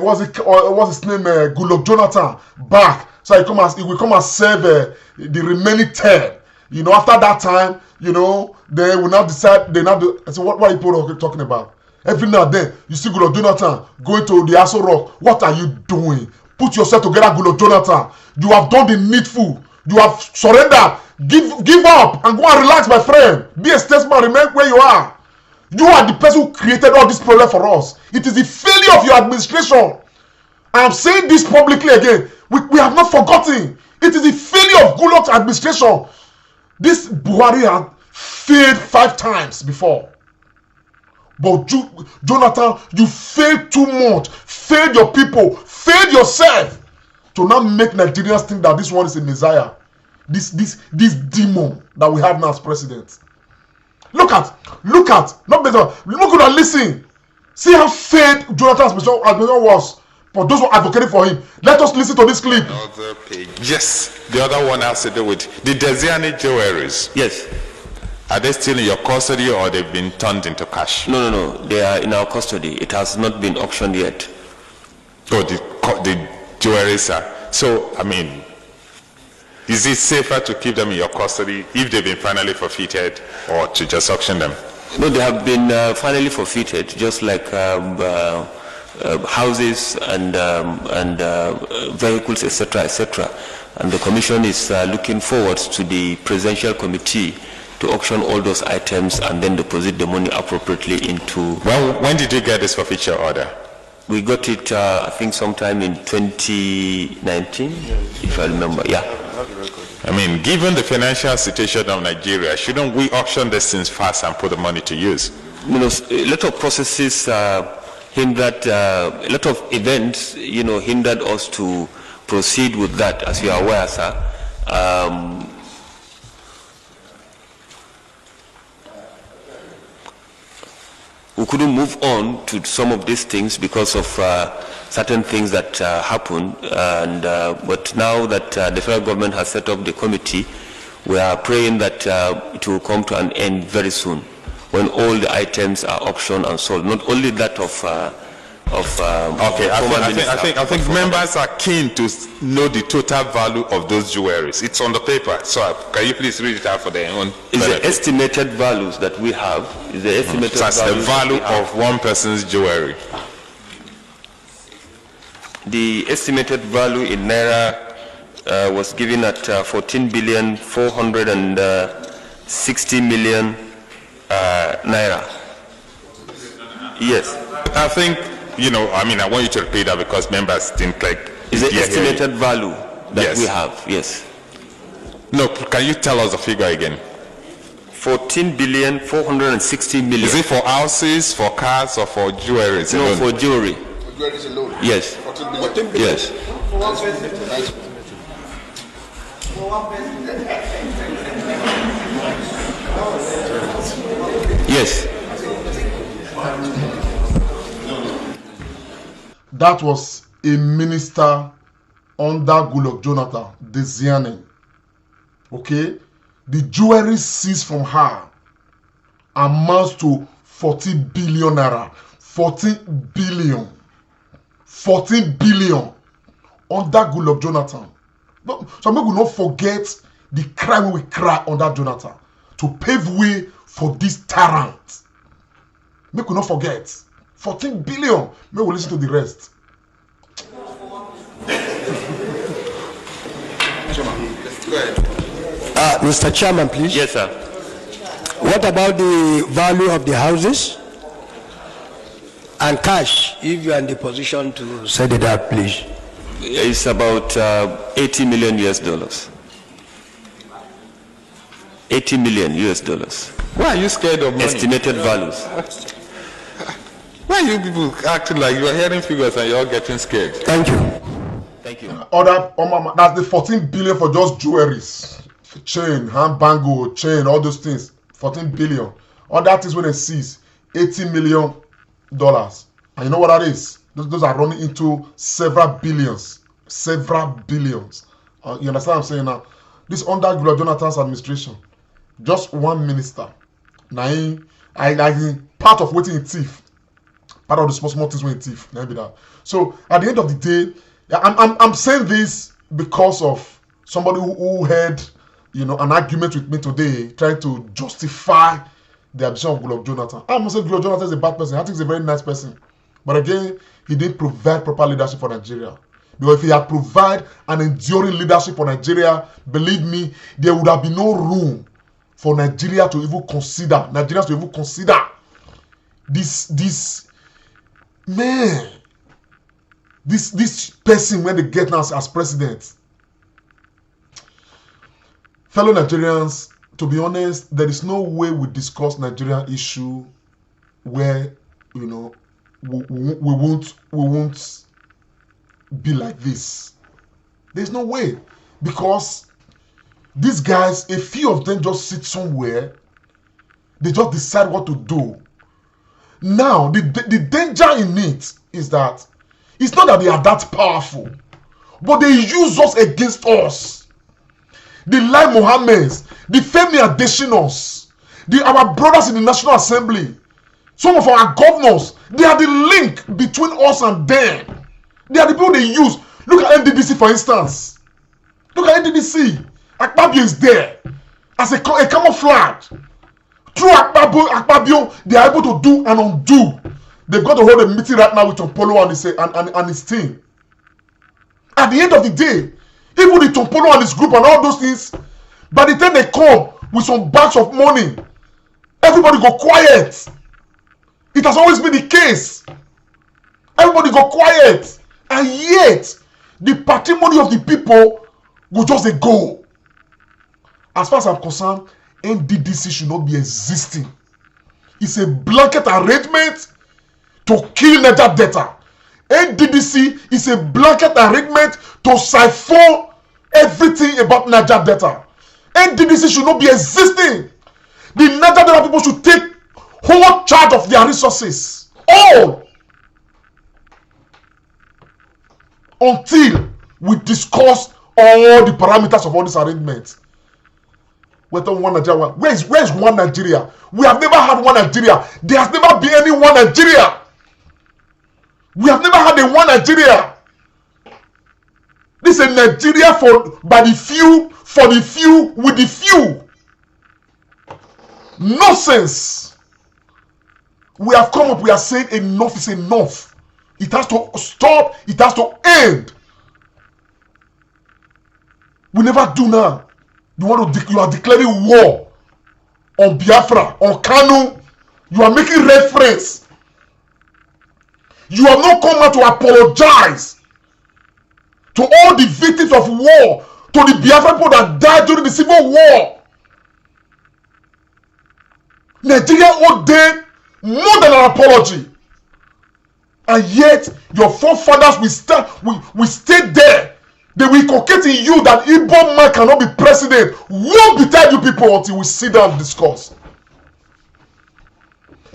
what's his name, Goodluck Jonathan back. So he will come and serve the remaining term. You know, after that time, you know, they will now decide. I said, what are you people talking about? Every now and then, you see Goodluck Jonathan going to the Aso Rock. What are you doing? Put yourself together, Goodluck Jonathan. You have done the needful. You have surrendered. Give up and go and relax, my friend. Be a statesman. Remain where you are. You are the person who created all this problem for us. It is the failure of your administration. I am saying this publicly again. We have not forgotten. It is the failure of Goodluck's administration. This Buhari had failed 5 times before. But Jonathan, you failed too much. Failed your people. Failed yourself. To now make Nigerians think that this one is a messiah. This demon that we have now as president. Look at, not better. Look at and listen. See how failed Jonathan's administration was. For those who are advocating for him. Let us listen to this clip. Another page. Yes, the other one has to do with the Desiani jewelries. Yes. Are they still in your custody or they've been turned into cash? No. They are in our custody. It has not been auctioned yet. Oh, the jewelries are. So, I mean, is it safer to keep them in your custody if they've been finally forfeited or to just auction them? No, they have been finally forfeited, just like houses and vehicles, etc., etc. And the commission is looking forward to the presidential committee to auction all those items and then deposit the money appropriately into... When did you get this forfeiture order? We got it, I think, sometime in 2019, if I remember, yeah. I mean, given the financial situation of Nigeria, shouldn't we auction these things fast and put the money to use? You know, a lot of processes hindered, a lot of events, you know, hindered us to proceed with that, as you are aware, sir. We couldn't move on to some of these things because of certain things that happened, and but now that the federal government has set up the committee, we are praying that it will come to an end very soon, when all the items are auctioned and sold. Not only that of okay, I think members are keen to know the total value of those jewelries. It's on the paper, so can you please read it out for their own benefit? It's the estimated values that we have. Is the estimated that's the value of one person's jewelry. The estimated value in naira was given at 14,460,000,000 naira. Yes. I think, you know, I mean, I want you to repeat that because members didn't like. Is the estimated value that we have? Yes. No, can you tell us the figure again? 14,460,000,000. Is it for houses, for cars, or for jewelry? No, for jewelry. Yes. Yes. Yes. That was a minister under Goodluck Jonathan, Desiane. Okay? The jewelry seized from her amounts to 40 billion naira. 14 billion. 14 billion under Goodluck Jonathan. So we will not forget the crime we cry under Jonathan to pave way for this tyrant. We could not forget 14 billion. May we listen to the rest. Mr. Chairman, please. Yes, sir. What about the value of the houses and cash, if you are in the position to set it up, please? It's about 80 million US dollars. 80 million US dollars. Why are you scared of money? Estimated values. Why are you people acting like you are hearing figures and you're all getting scared? Thank you. Thank you. That's the 14 billion for just jewelries, chain, handbangle, chain, all those things. 14 billion. All that is when it sees $80 million. And you know what that is? Those are running into several billions. Several billions. You understand what I'm saying now? This under Goodluck Jonathan's administration, just one minister. Now, I part of waiting in thief. Part of the small things when thief. So at the end of the day, I'm saying this because of somebody who had, you know, an argument with me today, trying to justify the absence of Goodluck Jonathan. I'm not saying Goodluck Jonathan is a bad person. I think he's a very nice person. But again, he didn't provide proper leadership for Nigeria. Because if he had provided an enduring leadership for Nigeria, believe me, there would have been no room for Nigeria to even consider, Nigerians to even consider this man, this person when they get now as president. Fellow Nigerians, to be honest, there is no way we discuss Nigerian issue where, you know, we won't be like this. There's no way, because these guys, a few of them just sit somewhere, they just decide what to do. Now, the danger in it is that it's not that they are that powerful, but they use us against us. The Lai Mohammeds, the Femi Adeshinas, our brothers in the National Assembly, some of our governors, they are the link between us and them. They are the people they use. Look at NDDC, for instance. Look at NDDC. Akpabio is there as a camouflage. Through Akpabio, they are able to do and undo. They've got to hold a meeting right now with Tompolo and his team. At the end of the day, even the Tompolo and his group and all those things, by the time they come, with some bags of money, everybody go quiet. It has always been the case. Everybody go quiet. And yet, the patrimony of the people will just go. As far as I'm concerned, NDDC should not be existing. It's a blanket arrangement to kill Niger Delta. NDDC is a blanket arrangement to siphon everything about Niger Delta. NDDC should not be existing. The Niger Delta people should take whole charge of their resources. All. Until we discuss all the parameters of all these arrangements. We're talking one Nigeria. Where is one Nigeria? We have never had one Nigeria. There has never been any one Nigeria. We have never had a one Nigeria. This is a Nigeria by the few, for the few, with the few. Nonsense. We have come up, we are saying enough is enough. It has to stop, it has to end. We never do now. You are declaring war on Biafra, on Kanu. You are making reference. You have not come out to apologize to all the victims of war, to the Biafra people that died during the civil war. Nigeria owed them more than an apology. And yet, your forefathers will stay there. They will inculcate in you that Igbo man cannot be president. Won't be tell you people until we sit down and discuss.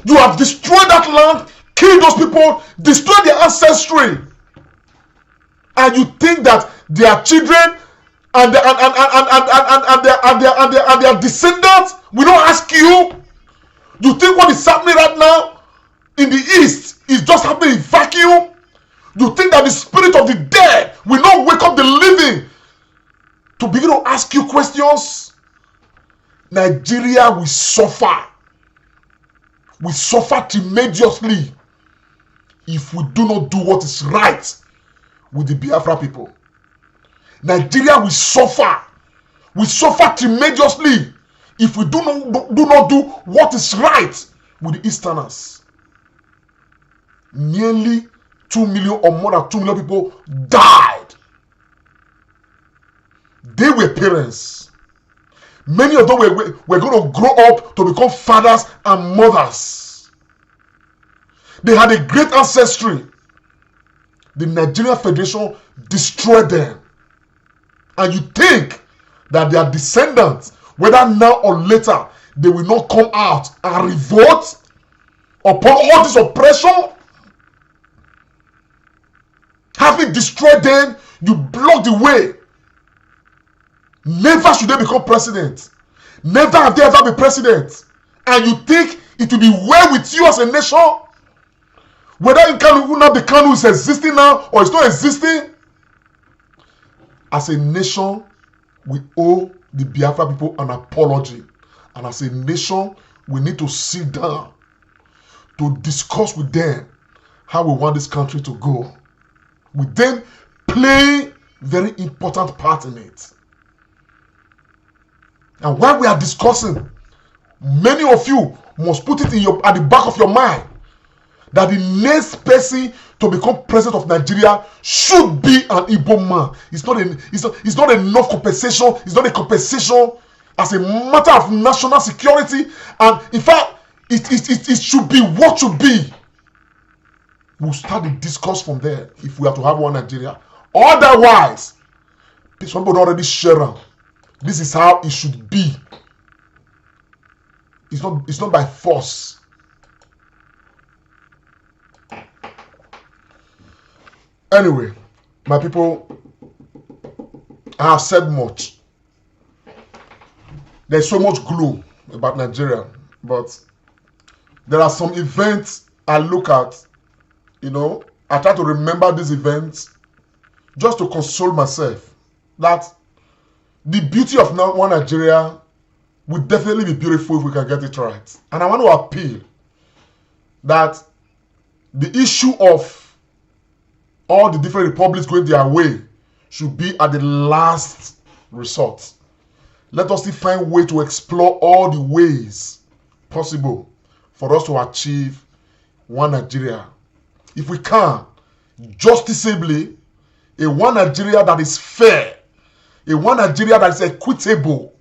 You have destroyed that land, killed those people, destroyed their ancestry. And you think that their children and their descendants will not ask you? You think what is happening right now in the East is just happening in vacuum? You think that the spirit of the dead will not wake up the living to begin to ask you questions? Nigeria will suffer. We suffer tremendously if we do not do what is right with the Biafra people. Nigeria will suffer. We suffer tremendously if we do not do what is right with the Easterners. Nearly 2 million or more than 2 million people died. They were parents. Many of them were going to grow up to become fathers and mothers. They had a great ancestry. The Nigerian Federation destroyed them. And you think that their descendants, whether now or later, they will not come out and revolt upon all this oppression? Having destroyed them, you block the way. Never should they become president. Never have they ever been president. And you think it will be well with you as a nation? Whether in the Kanu is existing now or it's not existing? As a nation, we owe the Biafra people an apology. And as a nation, we need to sit down to discuss with them how we want this country to go. With them playing very important part in it. And while we are discussing, many of you must put it at the back of your mind that the next person to become president of Nigeria should be an Igbo man. It's not enough compensation. It's not a compensation as a matter of national security. And in fact, it should be what should be. We'll start the discourse from there if we are to have one Nigeria. Otherwise, somebody already share. This is how it should be. It's not by force. Anyway, my people, I have said much. There's so much gloom about Nigeria, but there are some events I look at. I try to remember these events just to console myself that the beauty of one Nigeria will definitely be beautiful if we can get it right. And I want to appeal that the issue of all the different republics going their way should be at the last resort. let us still find a way to explore all the ways possible for us to achieve one Nigeria. If we can, justicably, a one Nigeria that is fair, a one Nigeria that is equitable,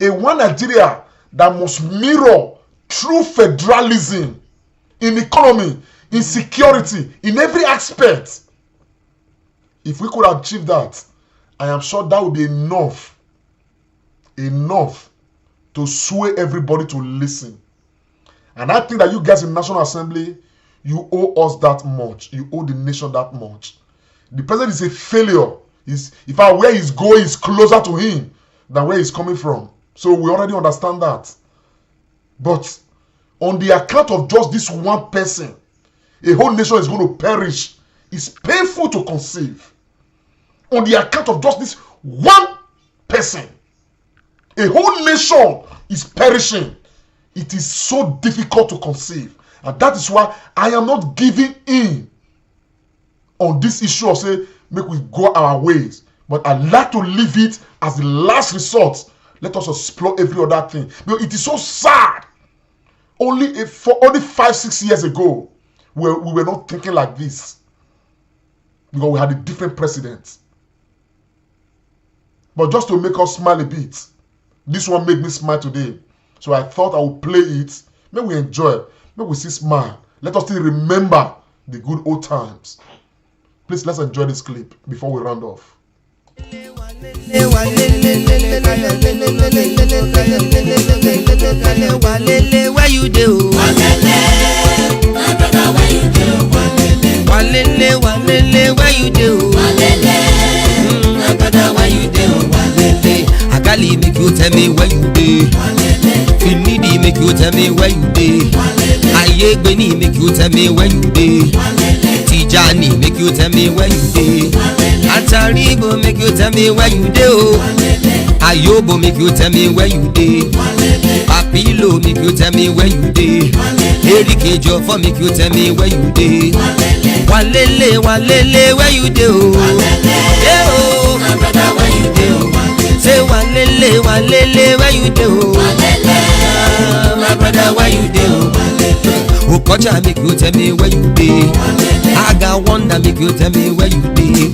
a one Nigeria that must mirror true federalism in economy, in security, in every aspect. If we could achieve that, I am sure that would be enough to sway everybody to listen. And I think that you guys in National Assembly, you owe us that much. You owe the nation that much. The president is a failure. Where he's going is closer to him than where he's coming from. So we already understand that. But on the account of just this one person, a whole nation is going to perish. It's painful to conceive. On the account of just this one person, a whole nation is perishing. It is so difficult to conceive. And that is why I am not giving in on this issue of say, make we go our ways. But I like to leave it as the last resort. Let us explore every other thing. Because it is so sad. Only 5-6 years ago, we were not thinking like this. Because we had a different president. But just to make us smile a bit, this one made me smile today. So I thought I would play it. May we enjoy. May we see smile. Let us still remember the good old times. Please, let's enjoy this clip before we round off. Where you do? Walele, where you do? My brother, where you do? Agali make you tell me where you do. Finidi make you tell me where you do. Ayegbeni make you tell me where you do. Tijani make you tell me where you do. Ataribo make you tell me where you do. Ayobo make you tell me where you do. Papilo make you tell me where you do. Erike Jofo make you tell me where you do. Walele, where you do? Yeah, oh, my brother, where you do? Say walele, where you do? My brother, where you do? Okocha make you tell me where you be. Aga Wonder make you tell me where you be.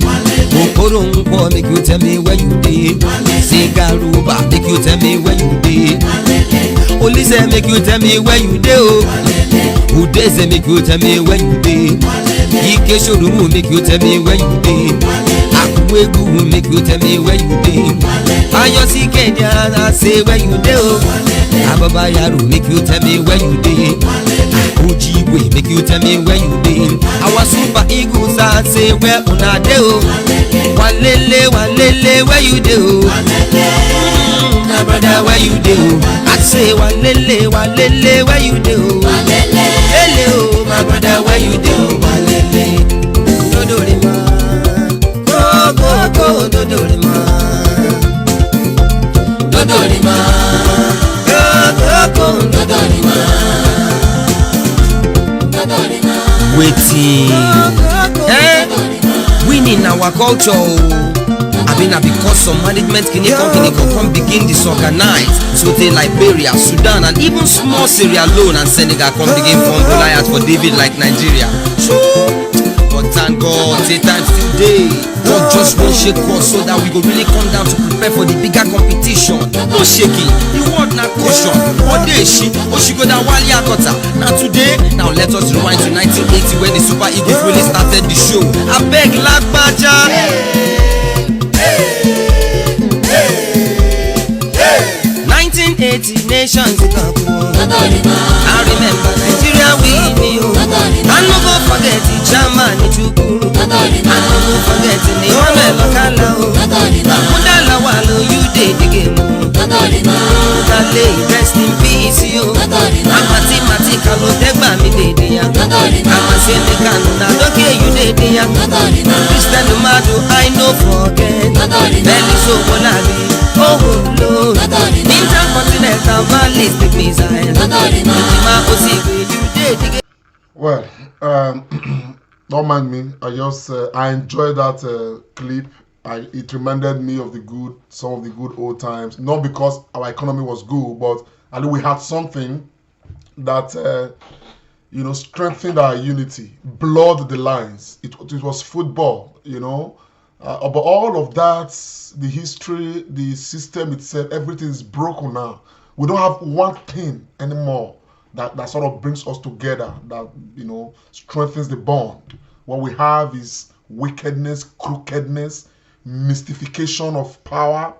Okorongwo make you tell me where you be. Sigaruba make you tell me where you be. Olise make you tell me where you do. Udeze make you tell me where you be. Ike Shorumu make you tell me where you be. Akuwegu make you tell me where you be. Ayosi Kenya say where you do. Ababa Yaru make you tell me where you be. Ojibwe make you tell me where you be. Our super eagles say where una do. Walele, where you do? My brother, where you do? I say walele, where you do? Hello, my brother, where you do? Walele, dodorima, go, dodorima, go, dodorima. Waiting, winning our culture. I mean, because some management can come begin disorganized. So they Liberia, Sudan, and even small Sierra Leone and Senegal come begin form Goliath for David like Nigeria. But thank God, say times today. God just won't shake us so that we go really come down to prepare for the bigger competition. No shaking, the word na caution. Odeshi, Oshigo da Wali Akota. Now today, now let us rewind to 1980 when the Super Eagles really started the show. I beg Lagbaja. 1980 nations I remember Nigeria winning. I no go forget the German Chukwu. I no go forget the Honorable Lokala. Mudala Walo, you did the game. Mudale, rest in peace, yo. Amati Kalo, Degba mi dede ya. Amase me kanu na doke you dede ya. Christian Madu, I no forget. Belly so bonali. Oh Lord, intercontinental ballistic missile. Well, don't mind me. I enjoyed that clip. It reminded me of some of the good old times. Not because our economy was good, but at least we had something that strengthened our unity, blurred the lines. It was football, but all of that, the history, the system itself, everything is broken now. We don't have one thing anymore that sort of brings us together, that strengthens the bond. What we have is wickedness, crookedness, mystification of power,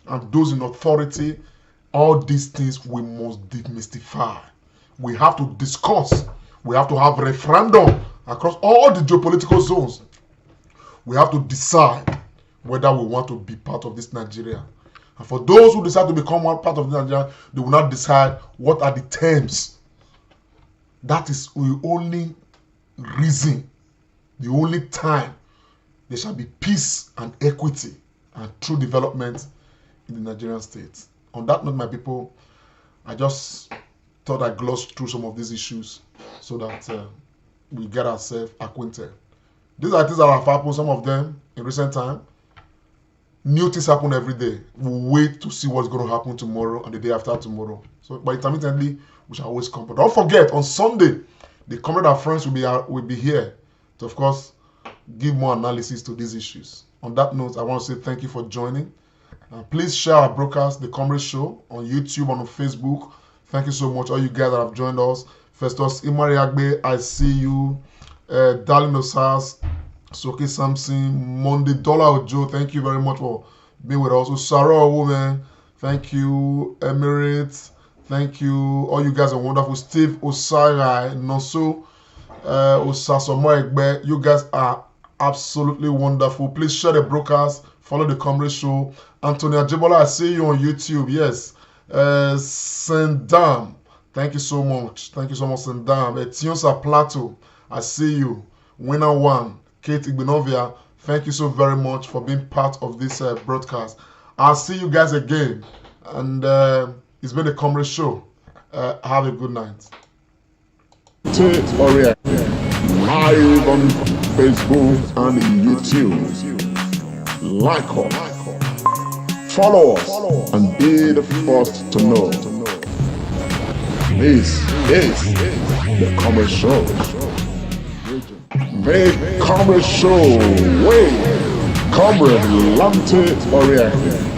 and those in authority. All these things we must demystify. We have to discuss. We have to have referendum across all the geopolitical zones. We have to decide whether we want to be part of this Nigeria. And for those who decide to become one part of Nigeria, they will not decide what are the terms. That is the only reason, the only time there shall be peace and equity and true development in the Nigerian state. On that note, my people, I just thought I'd gloss through some of these issues so that we get ourselves acquainted. These are things that have happened, some of them in recent time. New things happen every day. We'll wait to see what's going to happen tomorrow and the day after tomorrow. So, but intermittently, we shall always come. But don't forget, on Sunday, the comrade and friends will be here to, of course, give more analysis to these issues. On that note, I want to say thank you for joining. Please share our broadcast, The Comrade Show, on YouTube and on Facebook. Thank you so much, all you guys that have joined us. Festus Imariagbe, I see you. Darling Osas, Soke Samson, Monday Dollar Ojo, thank you very much for being with us. Sarah Woman, thank you. Emirates, thank you. All you guys are wonderful. Steve Osarai, Noso, Osasomo Egbe, you guys are absolutely wonderful. Please share the broadcast, follow The Comrade Show. Anthony Ajebola, I see you on YouTube. Yes. Sendam, thank you so much. Thank you so much, Sendam. Tionsa Plateau, I see you. Winner one, Kate Igbenovia, thank you so very much for being part of this broadcast. I'll see you guys again. And it's been The Comrade Show. Have a good night. Live on Facebook and YouTube. Like us. Follow us and be the first to know. This is The Comrade Show. The Comrade Show. Wait, Comrade Lante Oriente.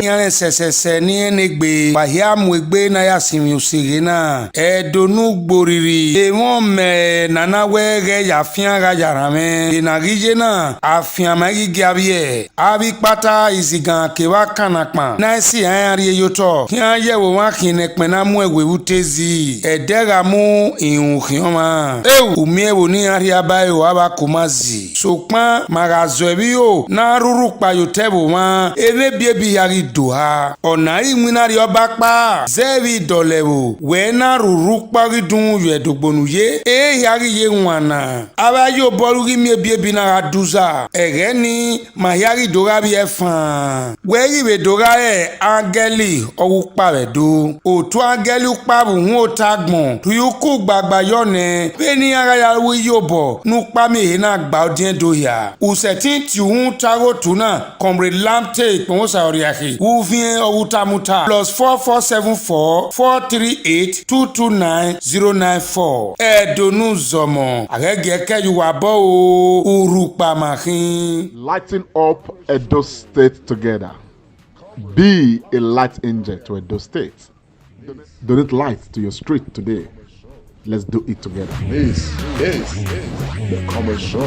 Yane sesese ni enegbe wahia mwegbe na ya simi usige na edonu gboriri e won me nana wege ya fian ga yarame na gije na afian magi gabie abi pata isigan ke wa kanapa na si ari yoto kian yewo wa kine pe na mu ewe utezi edera mu ihun kioma umiewo ni ari abayo aba kumazi sopan magazo ebi o na ruru pa yotebo wa ebe biebi yari doha ọ̀nà ìwìnàrí ọba pa zẹ́ẹ̀rì ìdọ̀lẹ̀wò wẹ́ẹ́nà rúrú parídùn yẹ̀dọ̀gbọ̀nùyé èèyàrí yé wànà ara yóò bọ́rú rí mi ebi náà dúzà ẹ̀rẹ́ ni màyàrí dòrá bí ẹ̀fàn wẹ́ẹ́rì rẹ̀ dòrá ẹ̀ áńgẹ́lì ọ̀rú pa rẹ̀ dó òtún áńgẹ́lì pàrọ̀ ń ó ta gbọ̀n tuyukú gbàgbà yọ̀nẹ̀ pé ní ara yàrá yóò bọ̀ nù pàmì èyí náà gbà ọ́ díẹ̀ dòyà òsètí tìhún tarótù náà Comrade Lante ìpínwósà ọ̀rẹ́àkì wúfin ọ̀wútàmúta +4474 438 229 094 ẹ̀ẹ́dọ̀nù zọmọ àgẹ́gẹ́ wà bọ́ o urupamakin. Lighting up Edo State together. Be a light angel to Edo State. Donate light to your street today. Let's do it together. This is The Comrade Show.